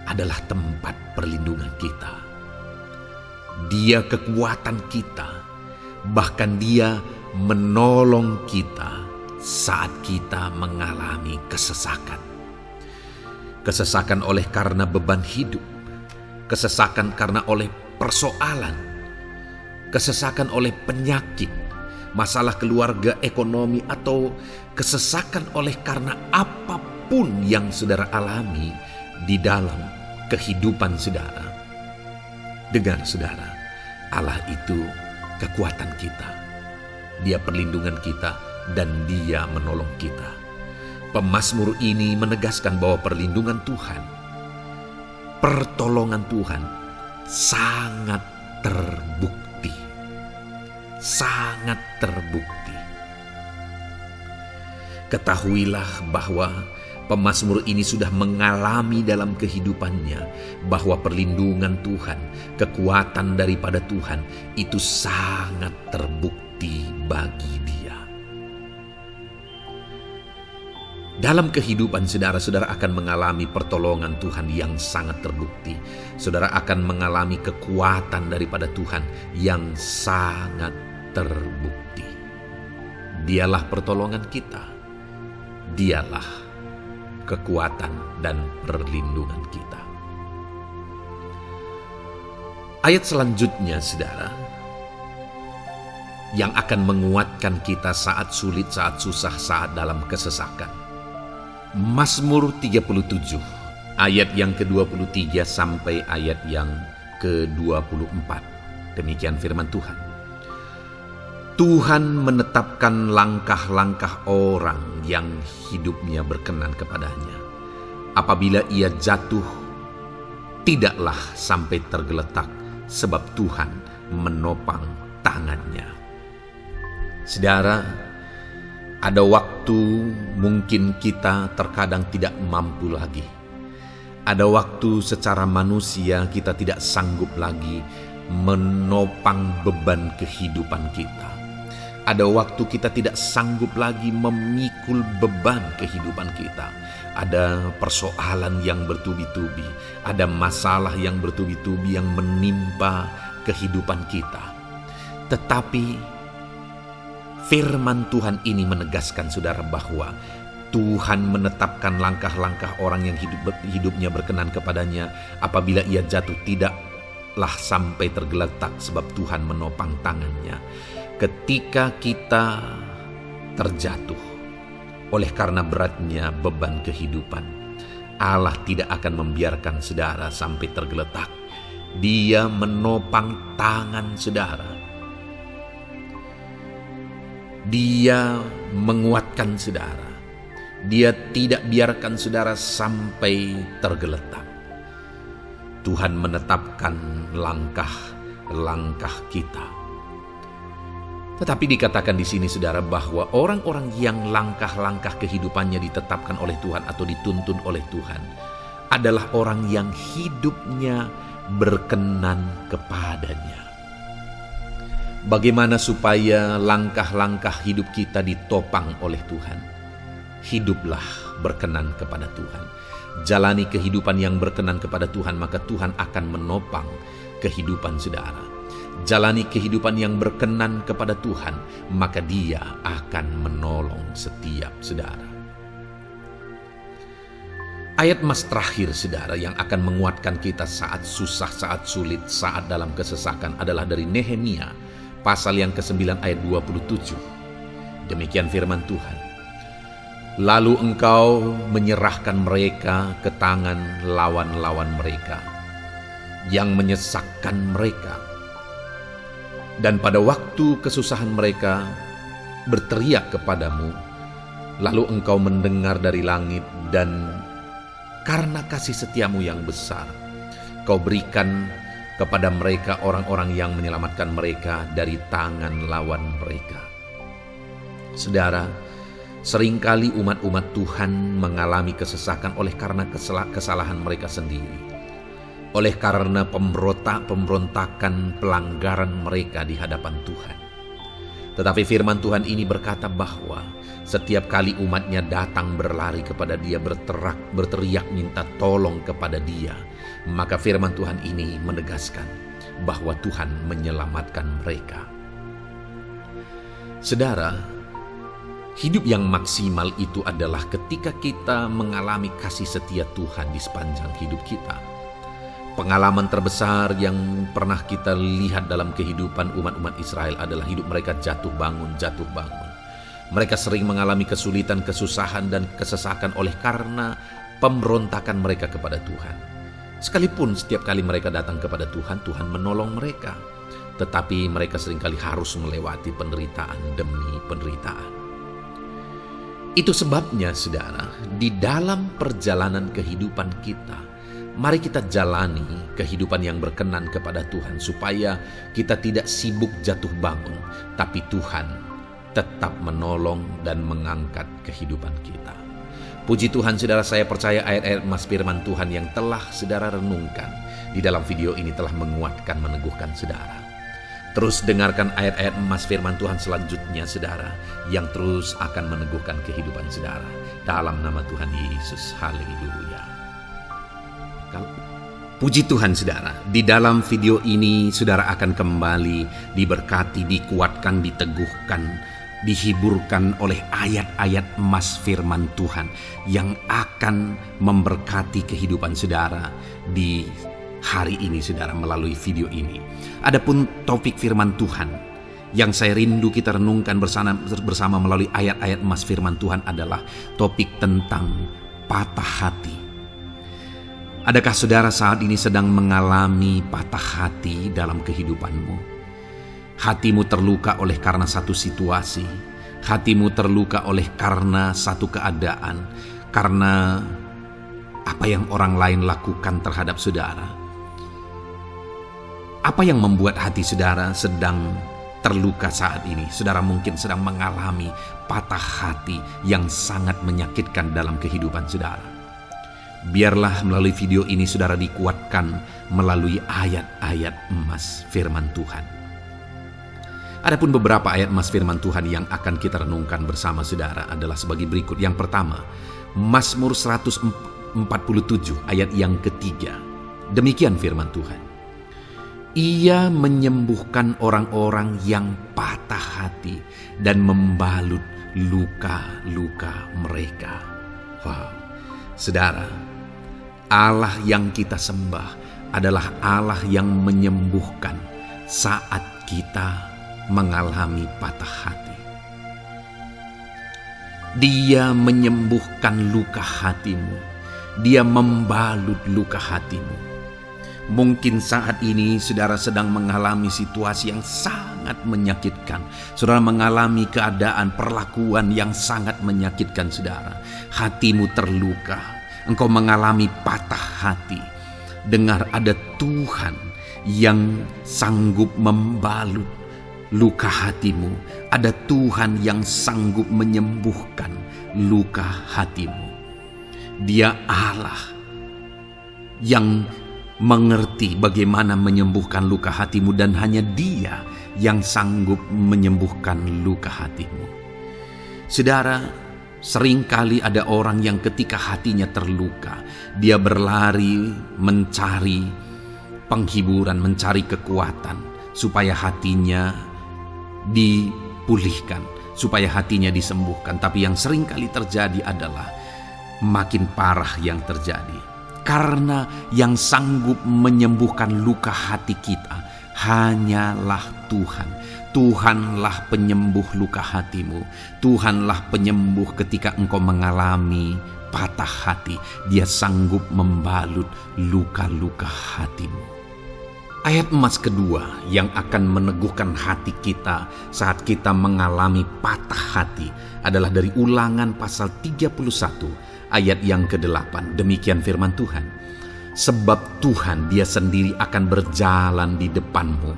adalah tempat perlindungan kita. Dia kekuatan kita, bahkan Dia menolong kita saat kita mengalami kesesakan. Kesesakan oleh karena beban hidup, kesesakan karena oleh persoalan, kesesakan oleh penyakit, masalah keluarga, ekonomi, atau kesesakan oleh karena apapun yang saudara alami di dalam kehidupan saudara. Dengar saudara, Allah itu kekuatan kita, Dia perlindungan kita, dan Dia menolong kita. Pemazmur ini menegaskan bahwa perlindungan Tuhan, pertolongan Tuhan sangat terbukti. Sangat terbukti. Ketahuilah bahwa pemazmur ini sudah mengalami dalam kehidupannya bahwa perlindungan Tuhan, kekuatan daripada Tuhan itu sangat terbukti bagi dia. Dalam kehidupan saudara akan mengalami pertolongan Tuhan yang sangat terbukti. Saudara akan mengalami kekuatan daripada Tuhan yang sangat terbukti. Dialah pertolongan kita. Dialah kekuatan dan perlindungan kita. Ayat selanjutnya, saudara, yang akan menguatkan kita saat sulit, saat susah, saat dalam kesesakan. Mazmur 37 ayat yang ke-23 sampai ayat yang ke-24. Demikian firman Tuhan. Tuhan menetapkan langkah-langkah orang yang hidupnya berkenan kepadanya. Apabila ia jatuh, tidaklah sampai tergeletak, sebab Tuhan menopang tangannya. Saudara, ada waktu mungkin kita terkadang tidak mampu lagi. Ada waktu secara manusia kita tidak sanggup lagi menopang beban kehidupan kita. Ada waktu kita tidak sanggup lagi memikul beban kehidupan kita. Ada persoalan yang bertubi-tubi, ada masalah yang bertubi-tubi yang menimpa kehidupan kita. Tetapi firman Tuhan ini menegaskan saudara bahwa Tuhan menetapkan langkah-langkah orang yang hidupnya berkenan kepadanya. Apabila ia jatuh, tidaklah sampai tergeletak, sebab Tuhan menopang tangannya. Ketika kita terjatuh oleh karena beratnya beban kehidupan, Allah tidak akan membiarkan saudara sampai tergeletak. Dia menopang tangan saudara. Dia menguatkan saudara. Dia tidak biarkan saudara sampai tergeletak. Tuhan menetapkan langkah-langkah kita. Tetapi dikatakan di sini saudara bahwa orang-orang yang langkah-langkah kehidupannya ditetapkan oleh Tuhan atau dituntun oleh Tuhan adalah orang yang hidupnya berkenan kepadanya. Bagaimana supaya langkah-langkah hidup kita ditopang oleh Tuhan? Hiduplah berkenan kepada Tuhan. Jalani kehidupan yang berkenan kepada Tuhan, maka Tuhan akan menopang kehidupan saudara. Jalani kehidupan yang berkenan kepada Tuhan, maka Dia akan menolong setiap saudara. Ayat mas terakhir saudara yang akan menguatkan kita saat susah, saat sulit, saat dalam kesesakan adalah dari Nehemia pasal yang ke-9 ayat 27. Demikian firman Tuhan. Lalu engkau menyerahkan mereka ke tangan lawan-lawan mereka yang menyesakkan mereka. Dan pada waktu kesusahan mereka berteriak kepadamu, lalu engkau mendengar dari langit, dan karena kasih setiamu yang besar, kau berikan kepada mereka orang-orang yang menyelamatkan mereka dari tangan lawan mereka. Saudara, seringkali umat-umat Tuhan mengalami kesesakan oleh karena kesalahan mereka sendiri. Oleh karena pemberontakan, pelanggaran mereka di hadapan Tuhan. Tetapi firman Tuhan ini berkata bahwa setiap kali umatnya datang berlari kepada Dia, berteriak minta tolong kepada Dia, maka firman Tuhan ini menegaskan bahwa Tuhan menyelamatkan mereka. Saudara, hidup yang maksimal itu adalah ketika kita mengalami kasih setia Tuhan di sepanjang hidup kita. Pengalaman terbesar yang pernah kita lihat dalam kehidupan umat-umat Israel adalah hidup mereka jatuh bangun. Mereka sering mengalami kesulitan, kesusahan, dan kesesakan oleh karena pemberontakan mereka kepada Tuhan. Sekalipun setiap kali mereka datang kepada Tuhan, Tuhan menolong mereka. Tetapi mereka seringkali harus melewati penderitaan demi penderitaan. Itu sebabnya, saudara, di dalam perjalanan kehidupan kita, mari kita jalani kehidupan yang berkenan kepada Tuhan supaya kita tidak sibuk jatuh bangun, tapi Tuhan tetap menolong dan mengangkat kehidupan kita. Puji Tuhan saudara, saya percaya ayat-ayat emas firman Tuhan yang telah saudara renungkan di dalam video ini telah menguatkan, meneguhkan saudara. Terus dengarkan ayat-ayat emas firman Tuhan selanjutnya saudara, yang terus akan meneguhkan kehidupan saudara. Dalam nama Tuhan Yesus, haleluya. Puji Tuhan saudara, di dalam video ini saudara akan kembali diberkati, dikuatkan, diteguhkan, dihiburkan oleh ayat-ayat emas firman Tuhan yang akan memberkati kehidupan saudara di hari ini saudara melalui video ini. Adapun topik firman Tuhan yang saya rindu kita renungkan bersama melalui ayat-ayat emas firman Tuhan adalah topik tentang patah hati. Adakah saudara saat ini sedang mengalami patah hati dalam kehidupanmu? Hatimu terluka oleh karena satu situasi, hatimu terluka oleh karena satu keadaan, karena apa yang orang lain lakukan terhadap saudara. Apa yang membuat hati saudara sedang terluka saat ini? Saudara mungkin sedang mengalami patah hati yang sangat menyakitkan dalam kehidupan saudara. Biarlah melalui video ini saudara dikuatkan melalui ayat-ayat emas firman Tuhan. Adapun beberapa ayat emas firman Tuhan yang akan kita renungkan bersama saudara adalah sebagai berikut. Yang pertama, Mazmur 147 ayat yang ketiga. Demikian firman Tuhan. Ia menyembuhkan orang-orang yang patah hati dan membalut luka-luka mereka. Wow, saudara, Allah yang kita sembah adalah Allah yang menyembuhkan saat kita mengalami patah hati. Dia menyembuhkan luka hatimu. Dia membalut luka hatimu. Mungkin saat ini saudara sedang mengalami situasi yang sangat menyakitkan. Saudara mengalami keadaan, perlakuan yang sangat menyakitkan saudara. Hatimu terluka. Engkau mengalami patah hati. Dengar, ada Tuhan yang sanggup membalut luka hatimu. Ada Tuhan yang sanggup menyembuhkan luka hatimu. Dia Allah yang mengerti bagaimana menyembuhkan luka hatimu, dan hanya Dia yang sanggup menyembuhkan luka hatimu. Saudara, seringkali ada orang yang ketika hatinya terluka, dia berlari mencari penghiburan, mencari kekuatan supaya hatinya dipulihkan, supaya hatinya disembuhkan. Tapi yang seringkali terjadi adalah makin parah yang terjadi. Karena yang sanggup menyembuhkan luka hati kita hanyalah Tuhan. Tuhanlah penyembuh luka hatimu. Tuhanlah penyembuh ketika engkau mengalami patah hati. Dia sanggup membalut luka-luka hatimu. Ayat emas kedua yang akan meneguhkan hati kita saat kita mengalami patah hati adalah dari Ulangan pasal 31 ayat yang ke-8. Demikian firman Tuhan. Sebab Tuhan Dia sendiri akan berjalan di depanmu.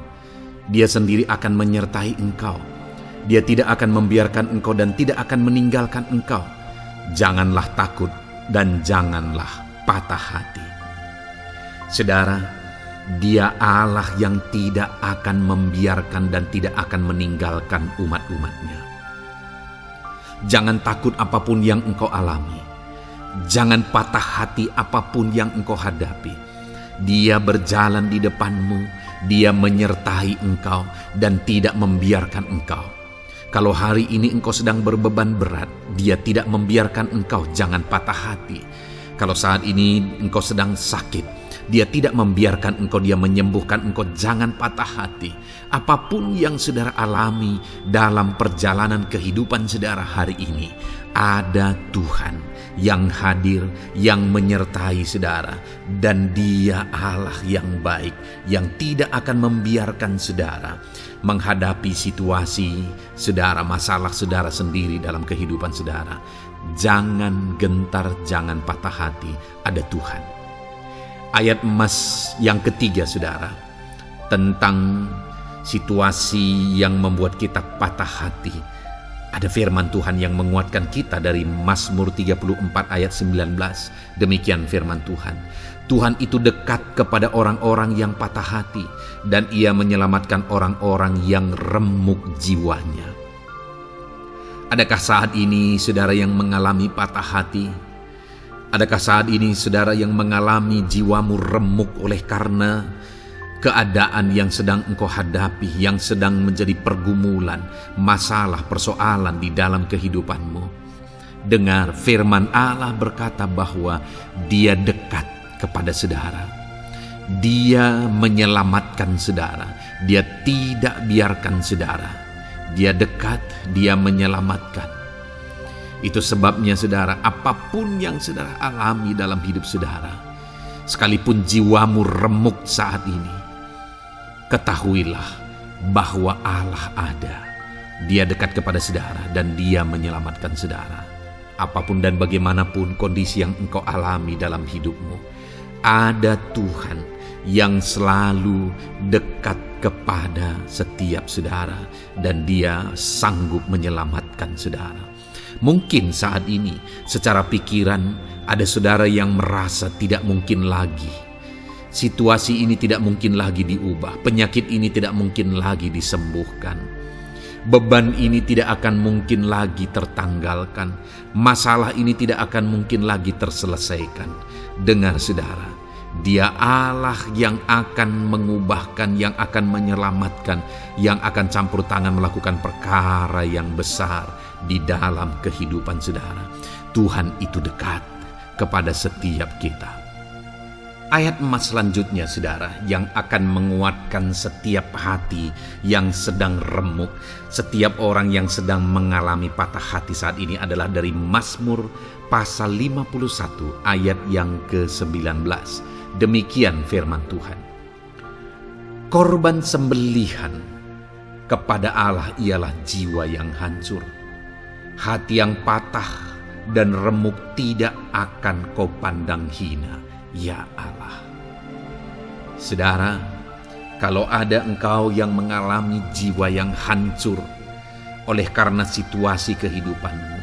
Dia sendiri akan menyertai engkau. Dia tidak akan membiarkan engkau dan tidak akan meninggalkan engkau. Janganlah takut dan janganlah patah hati. Saudara, Dia Allah yang tidak akan membiarkan dan tidak akan meninggalkan umat-umatnya. Jangan takut apapun yang engkau alami. Jangan patah hati apapun yang engkau hadapi. Dia berjalan di depanmu. Dia menyertai engkau dan tidak membiarkan engkau. Kalau hari ini engkau sedang berbeban berat, Dia tidak membiarkan engkau. Jangan patah hati. Kalau saat ini engkau sedang sakit, Dia tidak membiarkan engkau, Dia menyembuhkan engkau. Jangan patah hati. Apapun yang saudara alami dalam perjalanan kehidupan saudara hari ini, ada Tuhan yang hadir, yang menyertai saudara. Dan Dia Allah yang baik, yang tidak akan membiarkan saudara menghadapi situasi saudara, masalah saudara sendiri dalam kehidupan saudara. Jangan gentar, jangan patah hati, ada Tuhan. Ayat emas yang ketiga saudara, tentang situasi yang membuat kita patah hati. Ada firman Tuhan yang menguatkan kita dari Mazmur 34 ayat 19. Demikian firman Tuhan. Tuhan itu dekat kepada orang-orang yang patah hati, dan Ia menyelamatkan orang-orang yang remuk jiwanya. Adakah saat ini saudara yang mengalami patah hati? Adakah saat ini saudara yang mengalami jiwamu remuk oleh karena keadaan yang sedang engkau hadapi, yang sedang menjadi pergumulan, masalah, persoalan di dalam kehidupanmu? Dengar, firman Allah berkata bahwa Dia dekat kepada saudara. Dia menyelamatkan saudara. Dia tidak biarkan saudara. Dia dekat, Dia menyelamatkan. Itu sebabnya saudara, apapun yang saudara alami dalam hidup saudara, sekalipun jiwamu remuk saat ini, ketahuilah bahwa Allah ada. Dia dekat kepada saudara dan Dia menyelamatkan saudara. Apapun dan bagaimanapun kondisi yang engkau alami dalam hidupmu, ada Tuhan yang selalu dekat kepada setiap saudara, dan Dia sanggup menyelamatkan saudara. Mungkin saat ini secara pikiran ada saudara yang merasa tidak mungkin lagi. Situasi ini tidak mungkin lagi diubah. Penyakit ini tidak mungkin lagi disembuhkan. Beban ini tidak akan mungkin lagi tertanggalkan. Masalah ini tidak akan mungkin lagi terselesaikan. Dengar saudara, Dia Allah yang akan mengubahkan, yang akan menyelamatkan, yang akan campur tangan melakukan perkara yang besar di dalam kehidupan saudara. Tuhan itu dekat kepada setiap kita. Ayat emas selanjutnya saudara, yang akan menguatkan setiap hati yang sedang remuk, setiap orang yang sedang mengalami patah hati saat ini adalah dari Mazmur pasal 51 ayat yang ke-19. Demikian firman Tuhan. Korban sembelihan kepada Allah ialah jiwa yang hancur. Hati yang patah dan remuk tidak akan kau pandang hina, ya Allah. Saudara, Kalau ada engkau yang mengalami jiwa yang hancur oleh karena situasi kehidupanmu,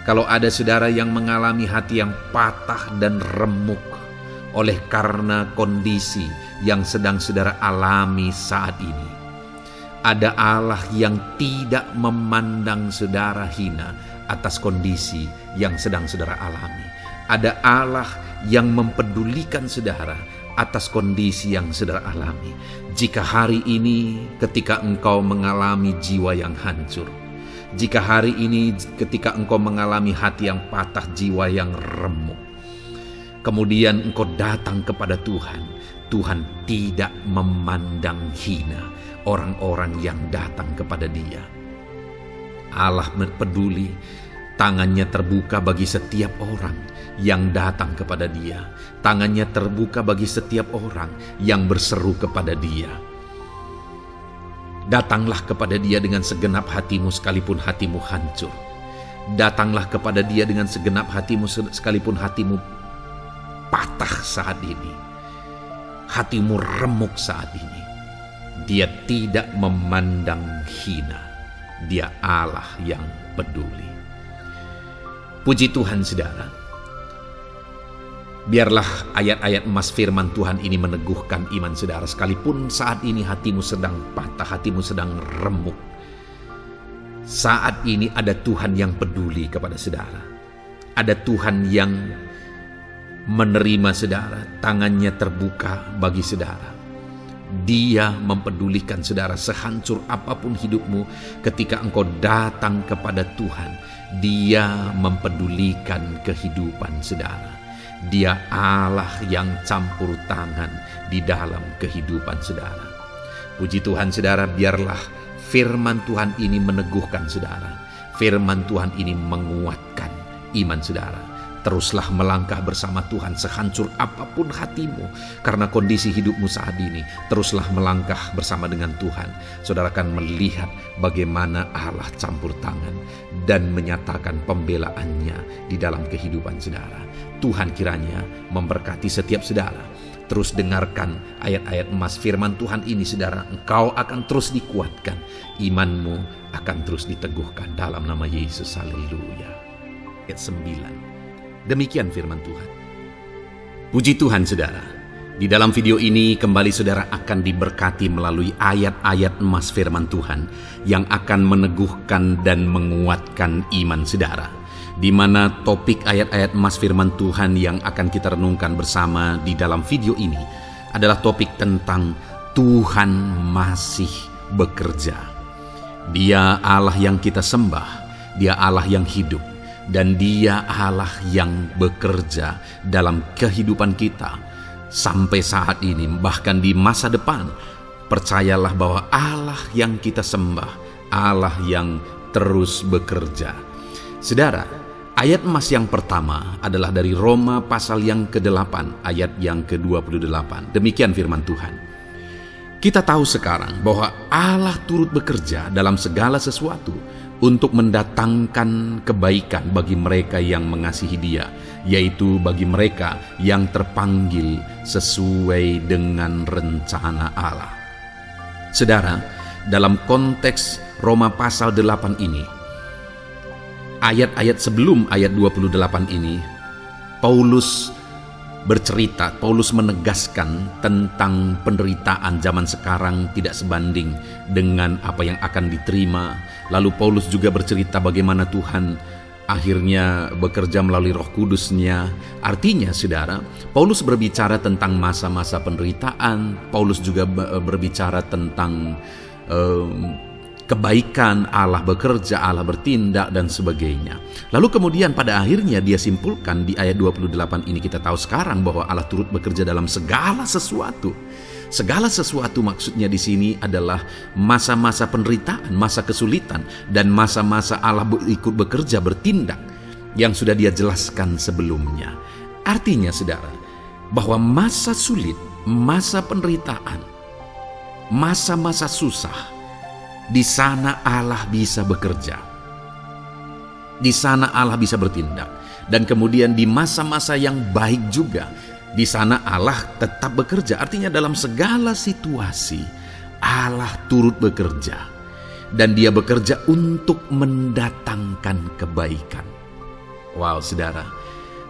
kalau ada saudara yang mengalami hati yang patah dan remuk oleh karena kondisi yang sedang saudara alami saat ini, ada Allah yang tidak memandang saudara hina atas kondisi yang sedang saudara alami. Ada Allah yang mempedulikan saudara atas kondisi yang saudara alami. Jika hari ini ketika engkau mengalami jiwa yang hancur, jika hari ini ketika engkau mengalami hati yang patah, jiwa yang remuk, kemudian engkau datang kepada Tuhan, Tuhan tidak memandang hina orang-orang yang datang kepada Dia. Allah peduli, tangannya terbuka bagi setiap orang yang datang kepada Dia. Tangannya terbuka bagi setiap orang yang berseru kepada Dia. Datanglah kepada Dia dengan segenap hatimu sekalipun hatimu hancur. Datanglah kepada Dia dengan segenap hatimu sekalipun hatimu patah saat ini. Hatimu remuk saat ini. Dia tidak memandang hina. Dia Allah yang peduli. Puji Tuhan saudara. Biarlah ayat-ayat emas firman Tuhan ini meneguhkan iman saudara sekalipun saat ini hatimu sedang patah, hatimu sedang remuk. Saat ini ada Tuhan yang peduli kepada saudara. Ada Tuhan yang menerima saudara, tangannya terbuka bagi saudara. Dia mempedulikan saudara sehancur apapun hidupmu. Ketika engkau datang kepada Tuhan, Dia mempedulikan kehidupan saudara. Dia Allah yang campur tangan di dalam kehidupan saudara. Puji Tuhan saudara, biarlah firman Tuhan ini meneguhkan saudara. Firman Tuhan ini menguatkan iman saudara. Teruslah melangkah bersama Tuhan sehancur apapun hatimu karena kondisi hidupmu saat ini. Teruslah melangkah bersama dengan Tuhan. Saudara akan melihat bagaimana Allah campur tangan dan menyatakan pembelaannya di dalam kehidupan saudara. Tuhan kiranya memberkati setiap saudara. Terus dengarkan ayat-ayat emas firman Tuhan ini saudara. Engkau akan terus dikuatkan. Imanmu akan terus diteguhkan dalam nama Yesus. Haleluya. Ayat 9. Demikian firman Tuhan. Puji Tuhan saudara. Di dalam video ini kembali saudara akan diberkati melalui ayat-ayat emas firman Tuhan yang akan meneguhkan dan menguatkan iman saudara. Di mana topik ayat-ayat emas firman Tuhan yang akan kita renungkan bersama di dalam video ini adalah topik tentang Tuhan masih bekerja. Dia Allah yang kita sembah, Dia Allah yang hidup, dan Dia Allah yang bekerja dalam kehidupan kita sampai saat ini, bahkan di masa depan. Percayalah bahwa Allah yang kita sembah, Allah yang terus bekerja. Saudara, ayat emas yang pertama adalah dari Roma pasal yang ke-8 ayat yang ke-28. Demikian firman Tuhan. Kita tahu sekarang bahwa Allah turut bekerja dalam segala sesuatu untuk mendatangkan kebaikan bagi mereka yang mengasihi Dia, yaitu bagi mereka yang terpanggil sesuai dengan rencana Allah. Saudara, dalam konteks Roma pasal 8 ini, ayat-ayat sebelum ayat 28 ini, Paulus bercerita, Paulus menegaskan tentang penderitaan zaman sekarang tidak sebanding dengan apa yang akan diterima. Lalu Paulus juga bercerita bagaimana Tuhan akhirnya bekerja melalui Roh Kudus-Nya. Artinya saudara, Paulus berbicara tentang masa-masa penderitaan. Paulus juga berbicara tentang kebaikan, Allah bekerja, Allah bertindak, dan sebagainya. Lalu kemudian pada akhirnya dia simpulkan di ayat 28 ini, kita tahu sekarang bahwa Allah turut bekerja dalam segala sesuatu. Segala sesuatu maksudnya di sini adalah masa-masa penderitaan, masa kesulitan, dan masa-masa Allah ikut bekerja, bertindak, yang sudah dia jelaskan sebelumnya. Artinya saudara, bahwa masa sulit, masa penderitaan, masa-masa susah, di sana Allah bisa bekerja. Di sana Allah bisa bertindak. Dan kemudian di masa-masa yang baik juga, Di sana Allah tetap bekerja, artinya dalam segala situasi Allah turut bekerja, dan Dia bekerja untuk mendatangkan kebaikan. Wow, saudara,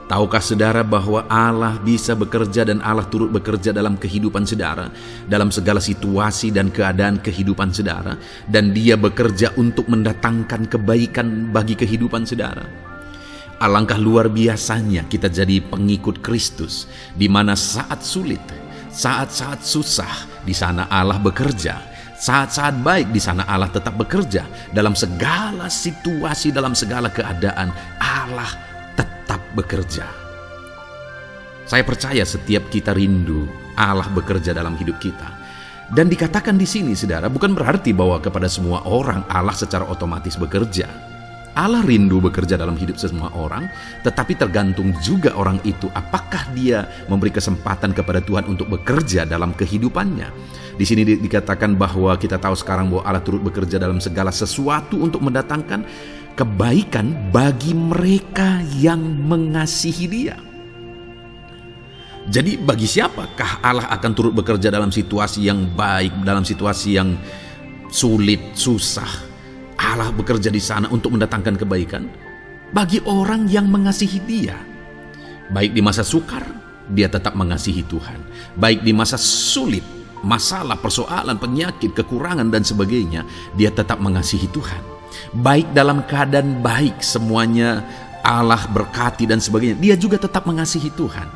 tahukah saudara bahwa Allah bisa bekerja dan Allah turut bekerja dalam kehidupan saudara, dalam segala situasi dan keadaan kehidupan saudara, dan Dia bekerja untuk mendatangkan kebaikan bagi kehidupan saudara. Alangkah luar biasanya kita jadi pengikut Kristus, di mana saat sulit, saat-saat susah, di sana Allah bekerja. Saat-saat baik, di sana Allah tetap bekerja. Dalam segala situasi, dalam segala keadaan, Allah tetap bekerja. Saya percaya setiap kita rindu Allah bekerja dalam hidup kita. Dan dikatakan di sini, saudara, bukan berarti bahwa kepada semua orang Allah secara otomatis bekerja. Allah rindu bekerja dalam hidup semua orang, tetapi tergantung juga orang itu apakah dia memberi kesempatan kepada Tuhan untuk bekerja dalam kehidupannya. Di sini dikatakan bahwa kita tahu sekarang bahwa Allah turut bekerja dalam segala sesuatu untuk mendatangkan kebaikan bagi mereka yang mengasihi Dia. Jadi bagi siapakah Allah akan turut bekerja dalam situasi yang baik, dalam situasi yang sulit, susah? Allah bekerja di sana untuk mendatangkan kebaikan bagi orang yang mengasihi Dia. Baik di masa sukar, dia tetap mengasihi Tuhan. Baik di masa sulit, masalah, persoalan, penyakit, kekurangan dan sebagainya, dia tetap mengasihi Tuhan. Baik dalam keadaan baik, semuanya Allah berkati dan sebagainya, dia juga tetap mengasihi Tuhan.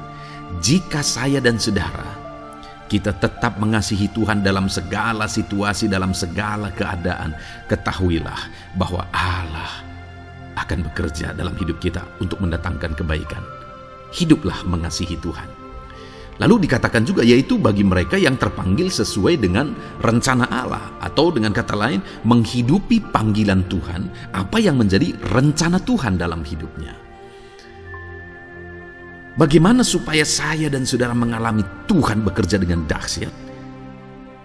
Jika saya dan saudara kita tetap mengasihi Tuhan dalam segala situasi, dalam segala keadaan, ketahuilah bahwa Allah akan bekerja dalam hidup kita untuk mendatangkan kebaikan. Hiduplah mengasihi Tuhan. Lalu dikatakan juga, yaitu bagi mereka yang terpanggil sesuai dengan rencana Allah, atau dengan kata lain, menghidupi panggilan Tuhan, apa yang menjadi rencana Tuhan dalam hidupnya. Bagaimana supaya saya dan saudara mengalami Tuhan bekerja dengan dahsyat?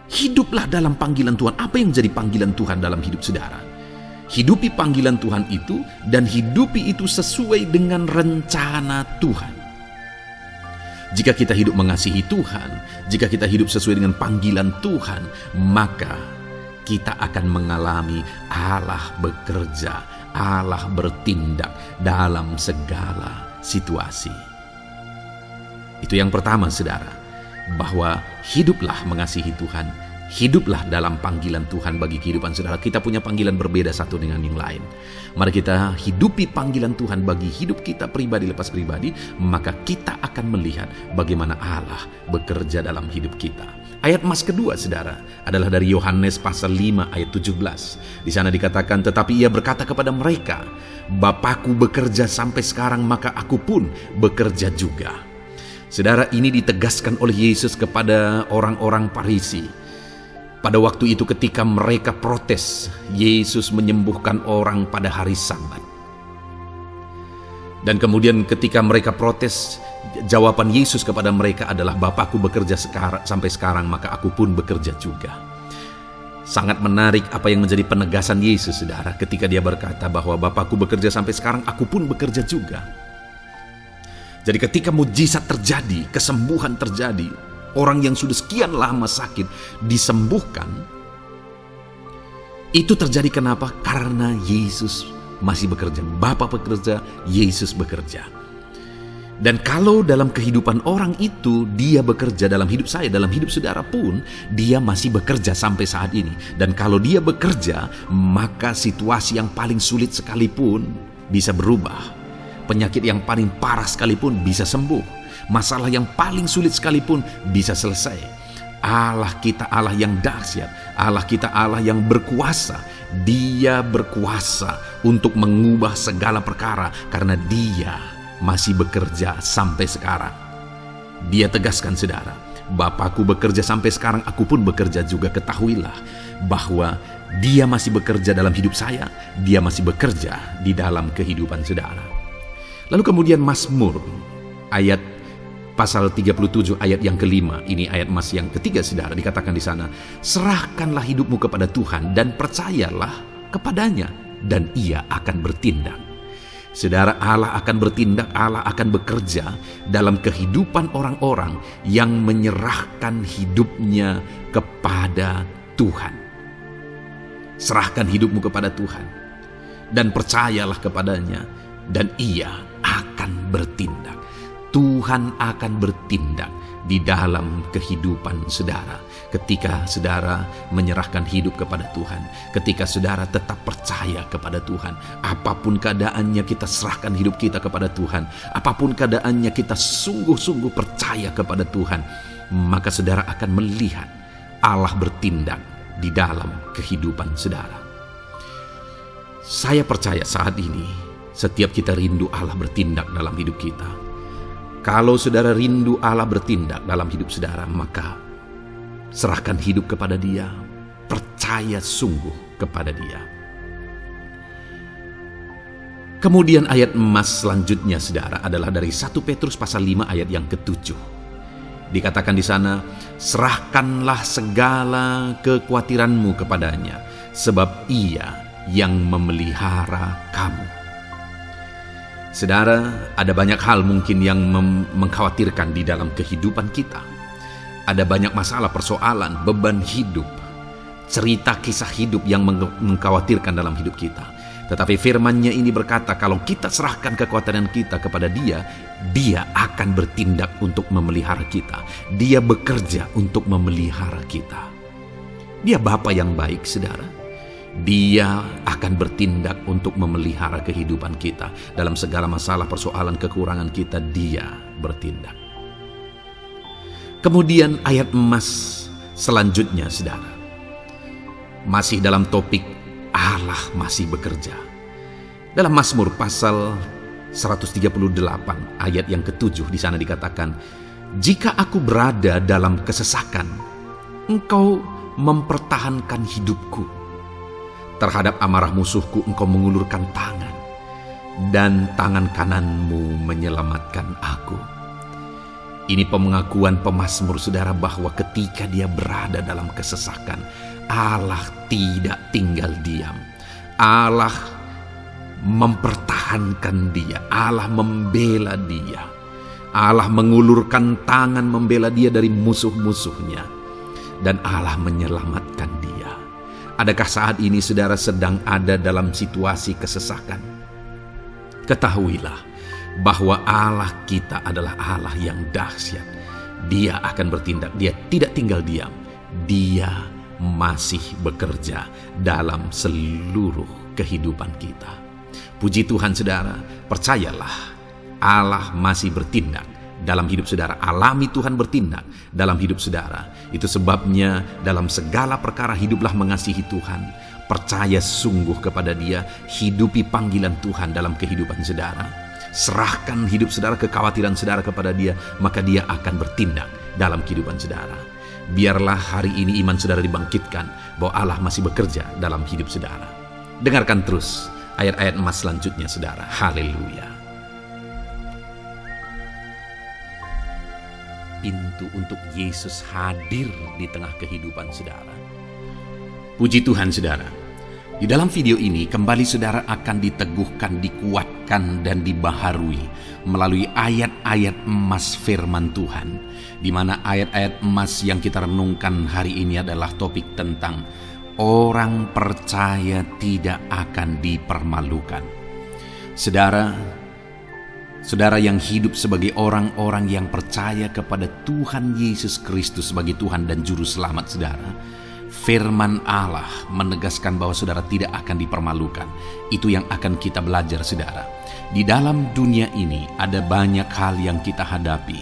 Hiduplah dalam panggilan Tuhan. Apa yang menjadi panggilan Tuhan dalam hidup saudara? Hidupi panggilan Tuhan itu, dan hidupi itu sesuai dengan rencana Tuhan. Jika kita hidup mengasihi Tuhan, jika kita hidup sesuai dengan panggilan Tuhan, maka kita akan mengalami Allah bekerja, Allah bertindak dalam segala situasi. Itu yang pertama, saudara, bahwa hiduplah mengasihi Tuhan, hiduplah dalam panggilan Tuhan bagi kehidupan saudara. Kita punya panggilan berbeda satu dengan yang lain. Mari kita hidupi panggilan Tuhan bagi hidup kita pribadi lepas pribadi, maka kita akan melihat bagaimana Allah bekerja dalam hidup kita. Ayat emas kedua, saudara, adalah dari Yohanes pasal 5 ayat 17. Di sana dikatakan, tetapi ia berkata kepada mereka, Bapakku bekerja sampai sekarang, maka aku pun bekerja juga. Saudara, ini ditegaskan oleh Yesus kepada orang-orang Farisi. Pada waktu itu ketika mereka protes, Yesus menyembuhkan orang pada hari Sabat. Dan kemudian ketika mereka protes, jawaban Yesus kepada mereka adalah, Bapakku bekerja sampai sekarang, maka aku pun bekerja juga. Sangat menarik apa yang menjadi penegasan Yesus, saudara, ketika dia berkata bahwa Bapakku bekerja sampai sekarang, aku pun bekerja juga. Jadi ketika mujizat terjadi, kesembuhan terjadi, orang yang sudah sekian lama sakit disembuhkan, itu terjadi kenapa? Karena Yesus masih bekerja. Bapa bekerja, Yesus bekerja. Dan kalau dalam kehidupan orang itu, dia bekerja dalam hidup saya, dalam hidup saudara pun, dia masih bekerja sampai saat ini. Dan kalau dia bekerja, maka situasi yang paling sulit sekalipun bisa berubah. Penyakit yang paling parah sekalipun bisa sembuh. Masalah yang paling sulit sekalipun bisa selesai. Allah kita Allah yang dahsyat. Allah kita Allah yang berkuasa. Dia berkuasa untuk mengubah segala perkara karena Dia masih bekerja sampai sekarang. Dia tegaskan, saudara, Bapakku bekerja sampai sekarang, aku pun bekerja juga. Ketahuilah bahwa Dia masih bekerja dalam hidup saya. Dia masih bekerja di dalam kehidupan saudara. Lalu kemudian Mazmur ayat pasal 37 ayat yang kelima, ini ayat emas yang ketiga, saudara, dikatakan di sana, serahkanlah hidupmu kepada Tuhan dan percayalah kepadanya, dan Ia akan bertindak. Saudara, Allah akan bertindak, Allah akan bekerja dalam kehidupan orang-orang yang menyerahkan hidupnya kepada Tuhan. Serahkan hidupmu kepada Tuhan dan percayalah kepadanya, dan Ia akan bertindak. Tuhan akan bertindak di dalam kehidupan saudara ketika saudara menyerahkan hidup kepada Tuhan, ketika saudara tetap percaya kepada Tuhan. Apapun keadaannya, kita serahkan hidup kita kepada Tuhan. Apapun keadaannya, kita sungguh-sungguh percaya kepada Tuhan, maka saudara akan melihat Allah bertindak di dalam kehidupan saudara. Saya percaya saat ini setiap kita rindu Allah bertindak dalam hidup kita. Kalau saudara rindu Allah bertindak dalam hidup saudara, maka serahkan hidup kepada Dia, percaya sungguh kepada Dia. Kemudian ayat emas selanjutnya saudara adalah dari 1 Petrus pasal 5 ayat yang ke-7. Dikatakan di sana, serahkanlah segala kekhawatiranmu kepadanya, sebab Ia yang memelihara kamu. Saudara, ada banyak hal mungkin yang mengkhawatirkan di dalam kehidupan kita. Ada banyak masalah, persoalan, beban hidup, cerita kisah hidup yang mengkhawatirkan dalam hidup kita. Tetapi firman-Nya ini berkata, kalau kita serahkan kekhawatiran kita kepada Dia, Dia akan bertindak untuk memelihara kita. Dia bekerja untuk memelihara kita. Dia Bapa yang baik, saudara. Dia akan bertindak untuk memelihara kehidupan kita. Dalam segala masalah, persoalan, kekurangan kita, Dia bertindak. Kemudian ayat emas selanjutnya, saudara, masih dalam topik Allah masih bekerja. Dalam Mazmur pasal 138 ayat yang ke-7 di sana dikatakan, jika aku berada dalam kesesakan, Engkau mempertahankan hidupku. Terhadap amarah musuhku Engkau mengulurkan tangan, dan tangan kananmu menyelamatkan aku. Ini pengakuan pemazmur saudara bahwa ketika dia berada dalam kesesakan, Allah tidak tinggal diam. Allah mempertahankan dia, Allah membela dia. Allah mengulurkan tangan membela dia dari musuh-musuhnya, dan Allah menyelamatkan dia. Adakah saat ini saudara sedang ada dalam situasi kesesakan? Ketahuilah bahwa Allah kita adalah Allah yang dahsyat. Dia akan bertindak, Dia tidak tinggal diam. Dia masih bekerja dalam seluruh kehidupan kita. Puji Tuhan saudara, percayalah Allah masih bertindak dalam hidup saudara. Alami Tuhan bertindak dalam hidup saudara. Itu sebabnya dalam segala perkara hiduplah mengasihi Tuhan. Percaya sungguh kepada Dia. Hidupi panggilan Tuhan dalam kehidupan saudara. Serahkan hidup saudara, kekhawatiran saudara kepada Dia, maka Dia akan bertindak dalam kehidupan saudara. Biarlah hari ini iman saudara dibangkitkan bahwa Allah masih bekerja dalam hidup saudara. Dengarkan terus ayat-ayat emas selanjutnya saudara. Haleluya. Pintu untuk Yesus hadir di tengah kehidupan saudara. Puji Tuhan saudara. Di dalam video ini kembali saudara akan diteguhkan, dikuatkan, dan dibaharui melalui ayat-ayat emas firman Tuhan. Di mana ayat-ayat emas yang kita renungkan hari ini adalah topik tentang orang percaya tidak akan dipermalukan. Saudara yang hidup sebagai orang-orang yang percaya kepada Tuhan Yesus Kristus sebagai Tuhan dan Juru Selamat saudara, firman Allah menegaskan bahwa saudara tidak akan dipermalukan. Itu yang akan kita belajar saudara. Di dalam dunia ini ada banyak hal yang kita hadapi,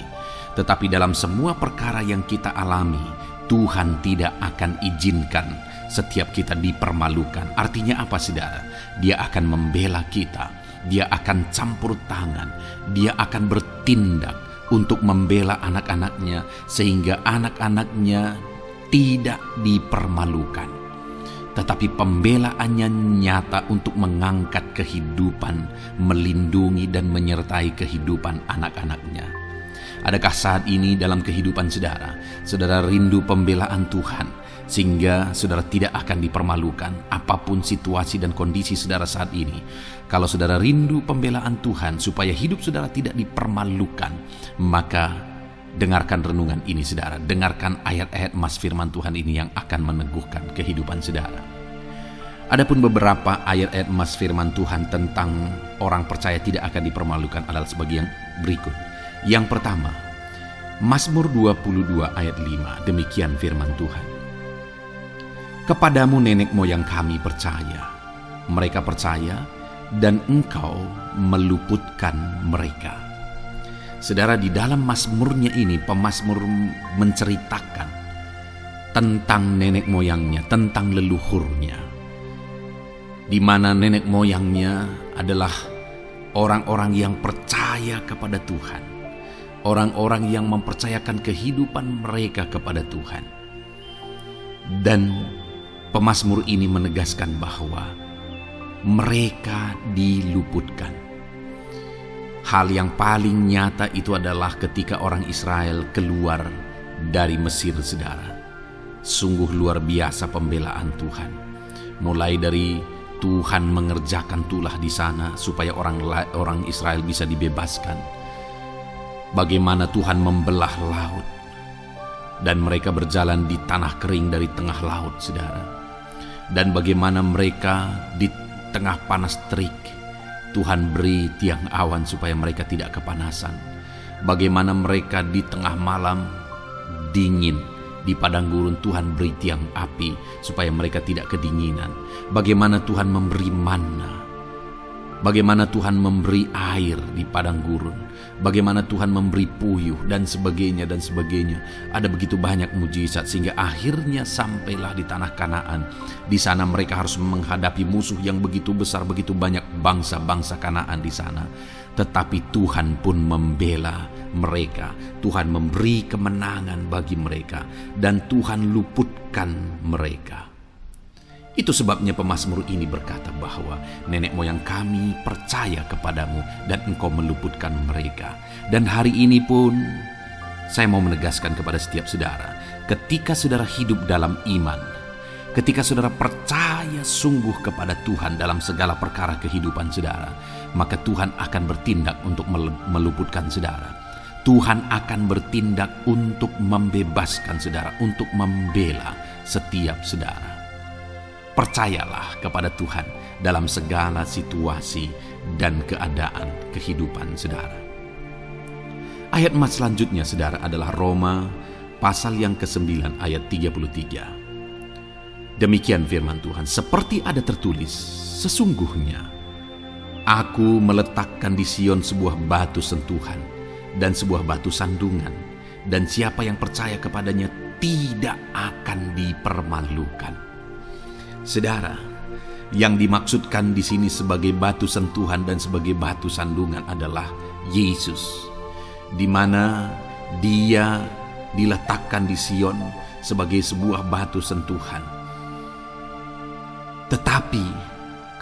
tetapi dalam semua perkara yang kita alami, Tuhan tidak akan izinkan setiap kita dipermalukan. Artinya apa saudara? Dia akan membela kita. Dia akan campur tangan, Dia akan bertindak untuk membela anak-anaknya, sehingga anak-anaknya tidak dipermalukan. Tetapi pembelaannya nyata untuk mengangkat kehidupan, melindungi dan menyertai kehidupan anak-anaknya. Adakah saat ini dalam kehidupan saudara rindu pembelaan Tuhan? sehingga saudara tidak akan dipermalukan apapun situasi dan kondisi saudara saat ini. Kalau saudara rindu pembelaan Tuhan supaya hidup saudara tidak dipermalukan, maka dengarkan renungan ini saudara, dengarkan ayat-ayat emas firman Tuhan ini yang akan meneguhkan kehidupan saudara. Adapun beberapa ayat-ayat emas firman Tuhan tentang orang percaya tidak akan dipermalukan adalah sebagai yang berikut. Yang pertama, Mazmur 22 ayat 5, demikian firman Tuhan. Kepadamu nenek moyang kami percaya, mereka percaya dan engkau meluputkan mereka. Saudara, di dalam mazmurnya ini pemazmur menceritakan tentang nenek moyangnya, tentang leluhurnya, di mana nenek moyangnya adalah orang-orang yang percaya kepada Tuhan, orang-orang yang mempercayakan kehidupan mereka kepada Tuhan. Dan pemazmur ini menegaskan bahwa mereka diluputkan. Hal yang paling nyata itu adalah ketika orang Israel keluar dari Mesir, saudara. Sungguh luar biasa pembelaan Tuhan. Mulai dari Tuhan mengerjakan tulah di sana supaya orang Israel bisa dibebaskan. Bagaimana Tuhan membelah laut dan mereka berjalan di tanah kering dari tengah laut, saudara. Dan bagaimana mereka di tengah panas terik, Tuhan beri tiang awan supaya mereka tidak kepanasan. Bagaimana mereka di tengah malam dingin, di padang gurun Tuhan beri tiang api supaya mereka tidak kedinginan. Bagaimana Tuhan memberi manna, bagaimana Tuhan memberi air di padang gurun, bagaimana Tuhan memberi puyuh dan sebagainya dan sebagainya. Ada begitu banyak mujizat sehingga akhirnya sampailah di tanah Kanaan. Di sana mereka harus menghadapi musuh yang begitu besar, begitu banyak bangsa-bangsa Kanaan di sana. Tetapi Tuhan pun membela mereka. Tuhan memberi kemenangan bagi mereka dan Tuhan luputkan mereka. Itu sebabnya pemazmur ini berkata bahwa nenek moyang kami percaya kepadamu dan engkau meluputkan mereka. Dan hari ini pun saya mau menegaskan kepada setiap saudara, ketika saudara hidup dalam iman, ketika saudara percaya sungguh kepada Tuhan dalam segala perkara kehidupan saudara, maka Tuhan akan bertindak untuk meluputkan saudara. Tuhan akan bertindak untuk membebaskan saudara, untuk membela setiap saudara. Percayalah kepada Tuhan dalam segala situasi dan keadaan kehidupan saudara. Ayat emas selanjutnya saudara adalah Roma pasal yang ke-9 ayat 33. Demikian firman Tuhan, seperti ada tertulis, sesungguhnya aku meletakkan di Sion sebuah batu sentuhan dan sebuah batu sandungan, dan siapa yang percaya kepadanya tidak akan dipermalukan. Saudara, yang dimaksudkan di sini sebagai batu sentuhan dan sebagai batu sandungan adalah Yesus, di mana Dia diletakkan di Sion sebagai sebuah batu sentuhan. Tetapi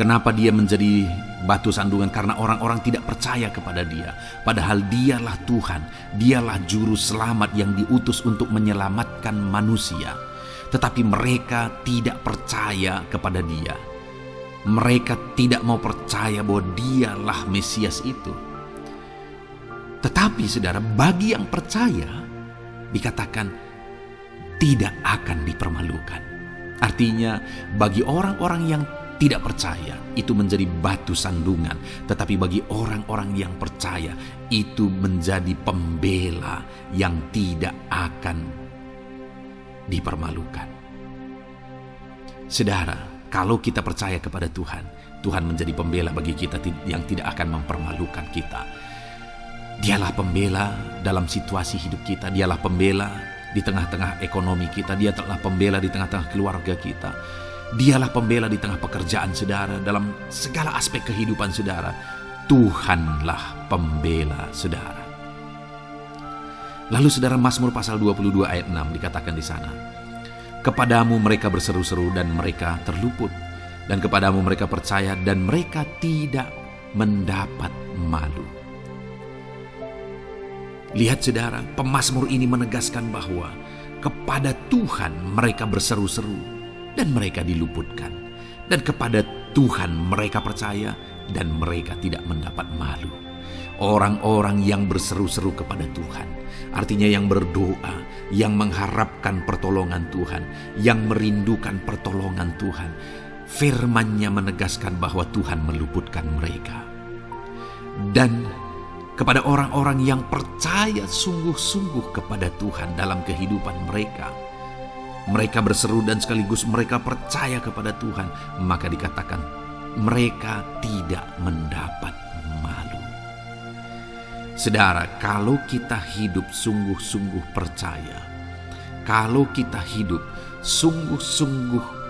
kenapa Dia menjadi batu sandungan? Karena orang-orang tidak percaya kepada Dia, padahal Dialah Tuhan, Dialah juru selamat yang diutus untuk menyelamatkan manusia. Tetapi mereka tidak percaya kepada Dia. Mereka tidak mau percaya bahwa Dialah Mesias itu. Tetapi saudara, bagi yang percaya dikatakan tidak akan dipermalukan. Artinya bagi orang-orang yang tidak percaya itu menjadi batu sandungan, tetapi bagi orang-orang yang percaya itu menjadi pembela yang tidak akan dipermalukan. Saudara, kalau kita percaya kepada Tuhan, Tuhan menjadi pembela bagi kita yang tidak akan mempermalukan kita. Dialah pembela dalam situasi hidup kita, Dialah pembela di tengah-tengah ekonomi kita, Dialah pembela di tengah-tengah keluarga kita, Dialah pembela di tengah pekerjaan saudara, dalam segala aspek kehidupan saudara. Tuhanlah pembela saudara. Lalu saudara, Mazmur pasal 22 ayat 6 dikatakan di sana, kepadamu mereka berseru-seru dan mereka terluput, dan kepadamu mereka percaya dan mereka tidak mendapat malu. Lihat saudara, pemazmur ini menegaskan bahwa kepada Tuhan mereka berseru-seru dan mereka diluputkan. Dan kepada Tuhan mereka percaya dan mereka tidak mendapat malu. Orang-orang yang berseru-seru kepada Tuhan, artinya yang berdoa, yang mengharapkan pertolongan Tuhan, yang merindukan pertolongan Tuhan. Firman-Nya menegaskan bahwa Tuhan meluputkan mereka. Dan kepada orang-orang yang percaya sungguh-sungguh kepada Tuhan dalam kehidupan mereka, mereka berseru dan sekaligus mereka percaya kepada Tuhan, maka dikatakan mereka tidak mendapat malu. Saudara, kalau kita hidup sungguh-sungguh percaya, kalau kita hidup sungguh-sungguh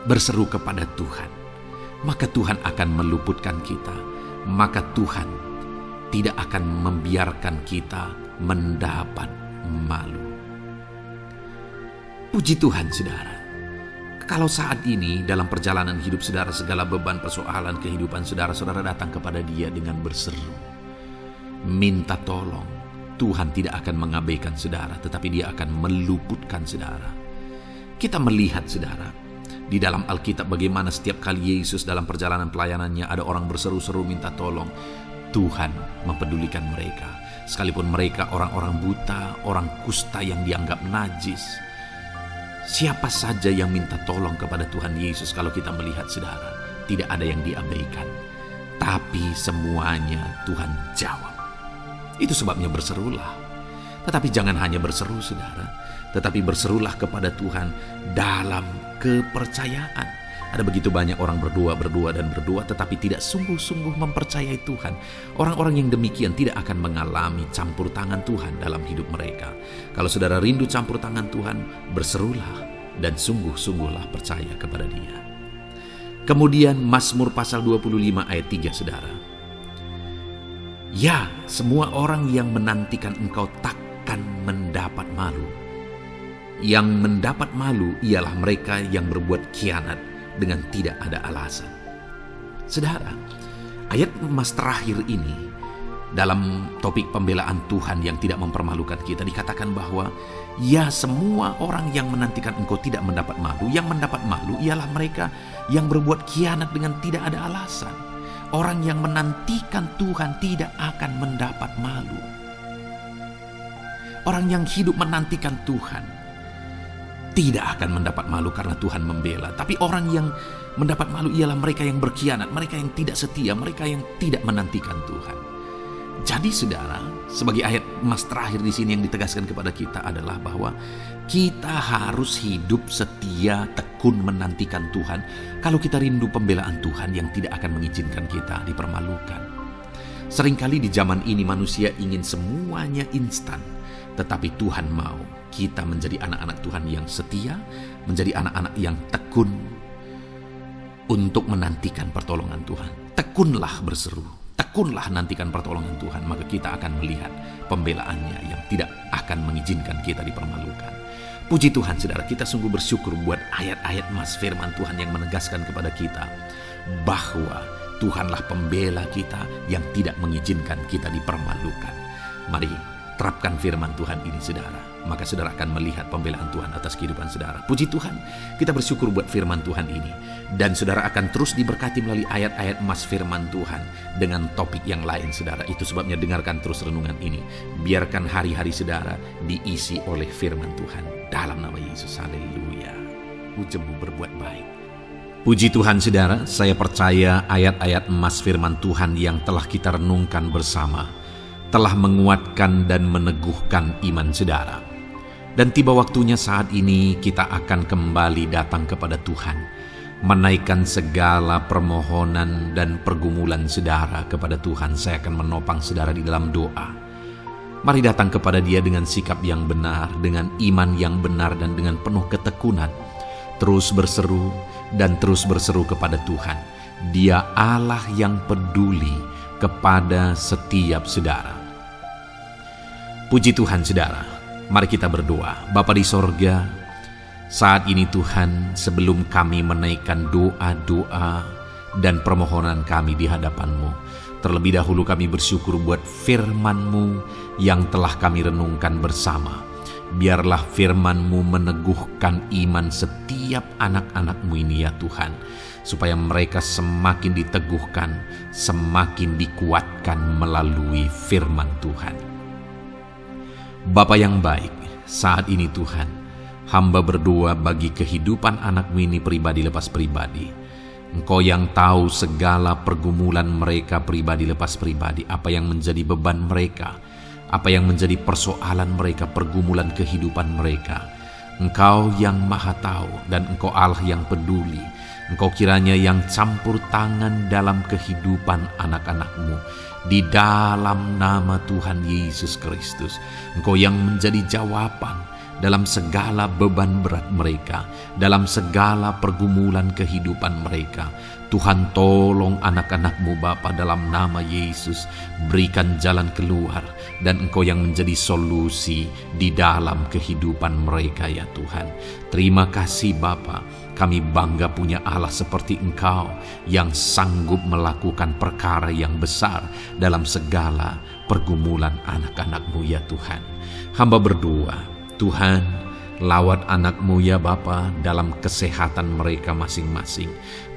berseru kepada Tuhan, maka Tuhan akan meluputkan kita, maka Tuhan tidak akan membiarkan kita mendapat malu. Puji Tuhan, saudara. Kalau saat ini dalam perjalanan hidup saudara, segala beban persoalan kehidupan saudara datang kepada Dia dengan berseru, minta tolong, Tuhan tidak akan mengabaikan saudara, tetapi Dia akan meluputkan saudara. Kita melihat, saudara, di dalam Alkitab bagaimana setiap kali Yesus dalam perjalanan pelayanannya ada orang berseru-seru minta tolong, Tuhan mempedulikan mereka. Sekalipun mereka orang-orang buta, orang kusta yang dianggap najis. Siapa saja yang minta tolong kepada Tuhan Yesus, kalau kita melihat, saudara, tidak ada yang diabaikan. Tapi semuanya Tuhan jawab. Itu sebabnya berserulah. Tetapi jangan hanya berseru, saudara, tetapi berserulah kepada Tuhan dalam kepercayaan. Ada begitu banyak orang berdoa, tetapi tidak sungguh-sungguh mempercayai Tuhan. Orang-orang yang demikian tidak akan mengalami campur tangan Tuhan dalam hidup mereka. Kalau saudara rindu campur tangan Tuhan, berserulah dan sungguh-sungguhlah percaya kepada Dia. Kemudian Mazmur pasal 25 ayat 3, saudara. Ya, semua orang yang menantikan Engkau takkan mendapat malu. Yang mendapat malu ialah mereka yang berbuat khianat dengan tidak ada alasan. Saudara, ayat emas terakhir ini dalam topik pembelaan Tuhan yang tidak mempermalukan kita, dikatakan bahwa ya, semua orang yang menantikan Engkau tidak mendapat malu. Yang mendapat malu ialah mereka yang berbuat khianat dengan tidak ada alasan. Orang yang menantikan Tuhan tidak akan mendapat malu. Orang yang hidup menantikan Tuhan tidak akan mendapat malu karena Tuhan membela. Tapi orang yang mendapat malu ialah mereka yang berkhianat, mereka yang tidak setia, mereka yang tidak menantikan Tuhan. Jadi, saudara, sebagai ayat emas terakhir di sini yang ditegaskan kepada kita adalah bahwa kita harus hidup setia, tekun menantikan Tuhan. Kalau kita rindu pembelaan Tuhan yang tidak akan mengizinkan kita dipermalukan. Seringkali di zaman ini manusia ingin semuanya instan, tetapi Tuhan mau kita menjadi anak-anak Tuhan yang setia, menjadi anak-anak yang tekun untuk menantikan pertolongan Tuhan. Tekunlah berseru, tekunlah nantikan pertolongan Tuhan, maka kita akan melihat pembelaannya yang tidak akan mengizinkan kita dipermalukan. Puji Tuhan, saudara, kita sungguh bersyukur buat ayat-ayat emas firman Tuhan yang menegaskan kepada kita bahwa Tuhanlah pembela kita yang tidak mengizinkan kita dipermalukan. Mari terapkan firman Tuhan ini, saudara. Maka saudara akan melihat pembelaan Tuhan atas kehidupan saudara. Puji Tuhan, kita bersyukur buat firman Tuhan ini. Dan saudara akan terus diberkati melalui ayat-ayat emas firman Tuhan dengan topik yang lain, saudara. Itu sebabnya dengarkan terus renungan ini. Biarkan hari-hari saudara diisi oleh firman Tuhan. Dalam nama Yesus, haleluya. Ujungmu berbuat baik. Puji Tuhan, saudara, saya percaya ayat-ayat emas firman Tuhan yang telah kita renungkan bersama telah menguatkan dan meneguhkan iman saudara. Dan tiba waktunya saat ini kita akan kembali datang kepada Tuhan, menaikkan segala permohonan dan pergumulan saudara kepada Tuhan. Saya akan menopang saudara di dalam doa. Mari datang kepada Dia dengan sikap yang benar, dengan iman yang benar, dan dengan penuh ketekunan. Terus berseru dan terus berseru kepada Tuhan. Dia Allah yang peduli kepada setiap saudara. Puji Tuhan, saudara. Mari kita berdoa. Bapa di sorga, saat ini Tuhan, sebelum kami menaikkan doa-doa dan permohonan kami di hadapan-Mu, terlebih dahulu kami bersyukur buat firman-Mu yang telah kami renungkan bersama. Biarlah firman-Mu meneguhkan iman setiap anak-anak-Mu ini ya Tuhan, supaya mereka semakin diteguhkan, semakin dikuatkan melalui firman Tuhan. Bapa yang baik, saat ini Tuhan, hamba berdoa bagi kehidupan anak-Mu ini pribadi lepas pribadi. Engkau yang tahu segala pergumulan mereka pribadi lepas pribadi, apa yang menjadi beban mereka, apa yang menjadi persoalan mereka, pergumulan kehidupan mereka. Engkau yang maha tahu dan Engkau Allah yang peduli. Engkau kiranya yang campur tangan dalam kehidupan anak-anak-Mu. Di dalam nama Tuhan Yesus Kristus, Engkau yang menjadi jawaban dalam segala beban berat mereka, dalam segala pergumulan kehidupan mereka. Tuhan, tolong anak-anak-Mu Bapa, dalam nama Yesus. Berikan jalan keluar, dan Engkau yang menjadi solusi di dalam kehidupan mereka ya Tuhan. Terima kasih Bapa, kami bangga punya Allah seperti Engkau yang sanggup melakukan perkara yang besar dalam segala pergumulan anak-anak-Mu ya Tuhan. Hamba berdoa, Tuhan, lawat anak-Mu ya Bapa dalam kesehatan mereka masing-masing.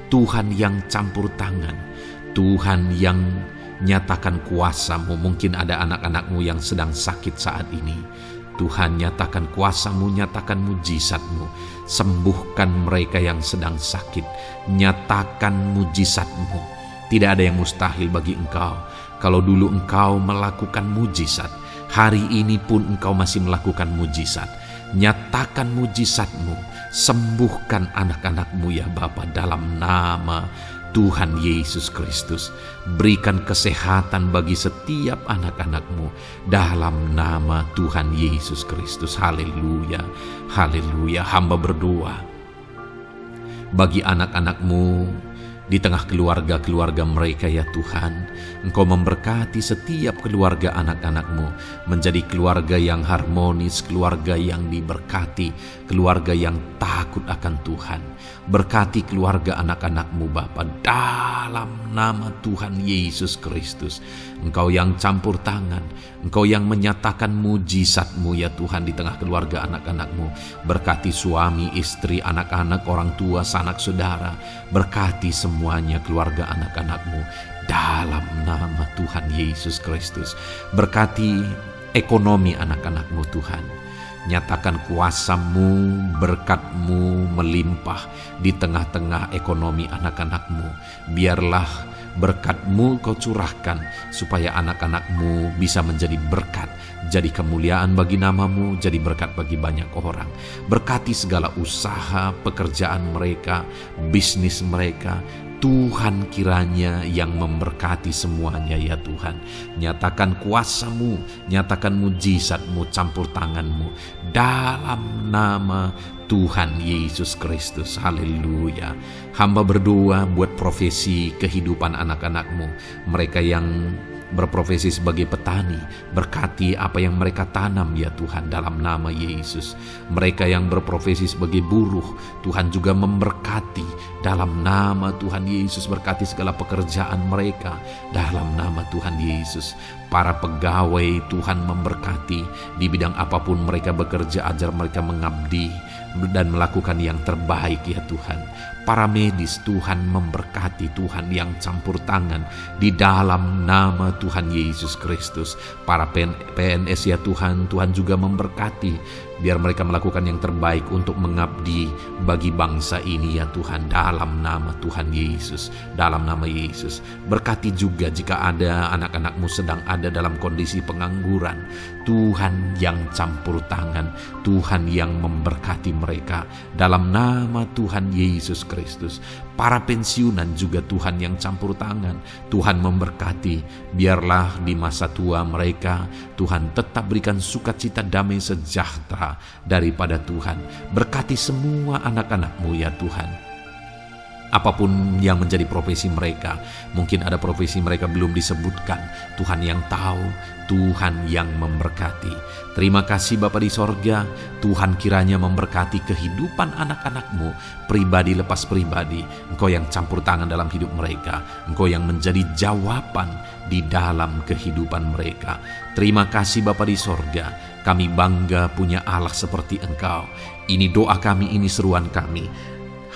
Tuhan yang campur tangan, Tuhan yang nyatakan kuasa-Mu. Mungkin ada anak-anak-Mu yang sedang sakit saat ini. Tuhan, nyatakan kuasa-Mu, nyatakan mujizat-Mu. Sembuhkan mereka yang sedang sakit. Nyatakan mujizat-Mu. Tidak ada yang mustahil bagi Engkau. Kalau dulu Engkau melakukan mujizat, hari ini pun Engkau masih melakukan mujizat. Nyatakan mujizat-Mu, sembuhkan anak-anak-Mu ya Bapa, dalam nama Tuhan Yesus Kristus. Berikan kesehatan bagi setiap anak-anak-Mu dalam nama Tuhan Yesus Kristus. Haleluya, haleluya. Hamba berdoa bagi anak-anak-Mu di tengah keluarga-keluarga mereka ya Tuhan. Engkau memberkati setiap keluarga anak-anak-Mu menjadi keluarga yang harmonis, keluarga yang diberkati, keluarga yang takut akan Tuhan. Berkati keluarga anak-anak-Mu Bapa dalam nama Tuhan Yesus Kristus. Engkau yang campur tangan, Engkau yang menyatakan mujizat-Mu ya Tuhan di tengah keluarga anak-anak-Mu. Berkati suami, istri, anak-anak, orang tua, sanak saudara. Berkati semuanya keluarga anak-anak-Mu dalam nama Tuhan Yesus Kristus. Berkati ekonomi anak-anak-Mu Tuhan. Nyatakan kuasa-Mu, berkat-Mu melimpah di tengah-tengah ekonomi anak-anak-Mu. Biarlah berkat-Mu Kau curahkan supaya anak-anak-Mu bisa menjadi berkat, jadi kemuliaan bagi nama-Mu, jadi berkat bagi banyak orang. Berkati segala usaha, pekerjaan mereka, bisnis mereka. Tuhan kiranya yang memberkati semuanya ya Tuhan. Nyatakan kuasa-Mu, nyatakan mujizat-Mu, campur tangan-Mu dalam nama Tuhan Yesus Kristus. Haleluya. Hamba berdoa buat profesi kehidupan anak-anak-Mu, mereka yang berprofesi sebagai petani. Berkati apa yang mereka tanam ya Tuhan dalam nama Yesus. Mereka yang berprofesi sebagai buruh, Tuhan juga memberkati dalam nama Tuhan Yesus. Berkati segala pekerjaan mereka dalam nama Tuhan Yesus. Para pegawai Tuhan memberkati di bidang apapun mereka bekerja, ajar mereka mengabdi dan melakukan yang terbaik ya Tuhan. Para medis Tuhan memberkati, Tuhan yang campur tangan di dalam nama Tuhan Yesus Kristus. Para PNS ya Tuhan, Tuhan juga memberkati biar mereka melakukan yang terbaik untuk mengabdi bagi bangsa ini ya Tuhan, dalam nama Tuhan Yesus, dalam nama Yesus. Berkati juga jika ada anak-anak-Mu sedang ada dalam kondisi pengangguran, Tuhan yang campur tangan, Tuhan yang memberkati mereka dalam nama Tuhan Yesus Kristus. Para pensiunan juga Tuhan yang campur tangan, Tuhan memberkati. Biarlah di masa tua mereka Tuhan tetap berikan sukacita, damai sejahtera daripada Tuhan. Berkati semua anak-anak-Mu ya Tuhan. Apapun yang menjadi profesi mereka, mungkin ada profesi mereka belum disebutkan, Tuhan yang tahu, Tuhan yang memberkati. Terima kasih Bapa di sorga, Tuhan kiranya memberkati kehidupan anak-anak-Mu, pribadi lepas pribadi. Engkau yang campur tangan dalam hidup mereka, Engkau yang menjadi jawaban di dalam kehidupan mereka. Terima kasih Bapa di sorga, kami bangga punya Allah seperti Engkau. Ini doa kami, ini seruan kami.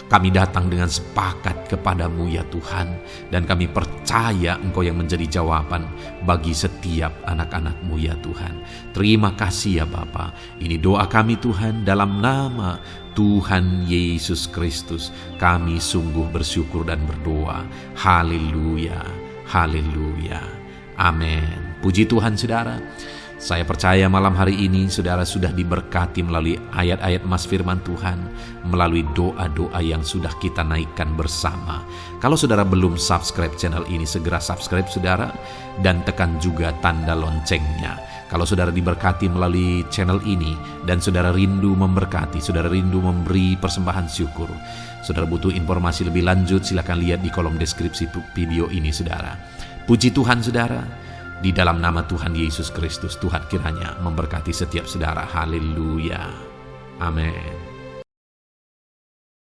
Kami datang dengan sepakat kepadamu ya Tuhan, dan kami percaya Engkau yang menjadi jawaban bagi setiap anak-anak-Mu ya Tuhan. Terima kasih ya Bapa. Ini doa kami Tuhan, dalam nama Tuhan Yesus Kristus. Kami sungguh bersyukur dan berdoa. Haleluya, haleluya, amin. Puji Tuhan saudara. Saya percaya malam hari ini saudara sudah diberkati melalui ayat-ayat Mas Firman Tuhan, melalui doa-doa yang sudah kita naikkan bersama. Kalau saudara belum subscribe channel ini, segera subscribe saudara, dan tekan juga tanda loncengnya. Kalau saudara diberkati melalui channel ini, dan saudara rindu memberkati, saudara rindu memberi persembahan syukur, saudara butuh informasi lebih lanjut, silakan lihat di kolom deskripsi video ini saudara. Puji Tuhan saudara. Di dalam nama Tuhan Yesus Kristus, Tuhan kiranya memberkati setiap saudara. Haleluya. Amin.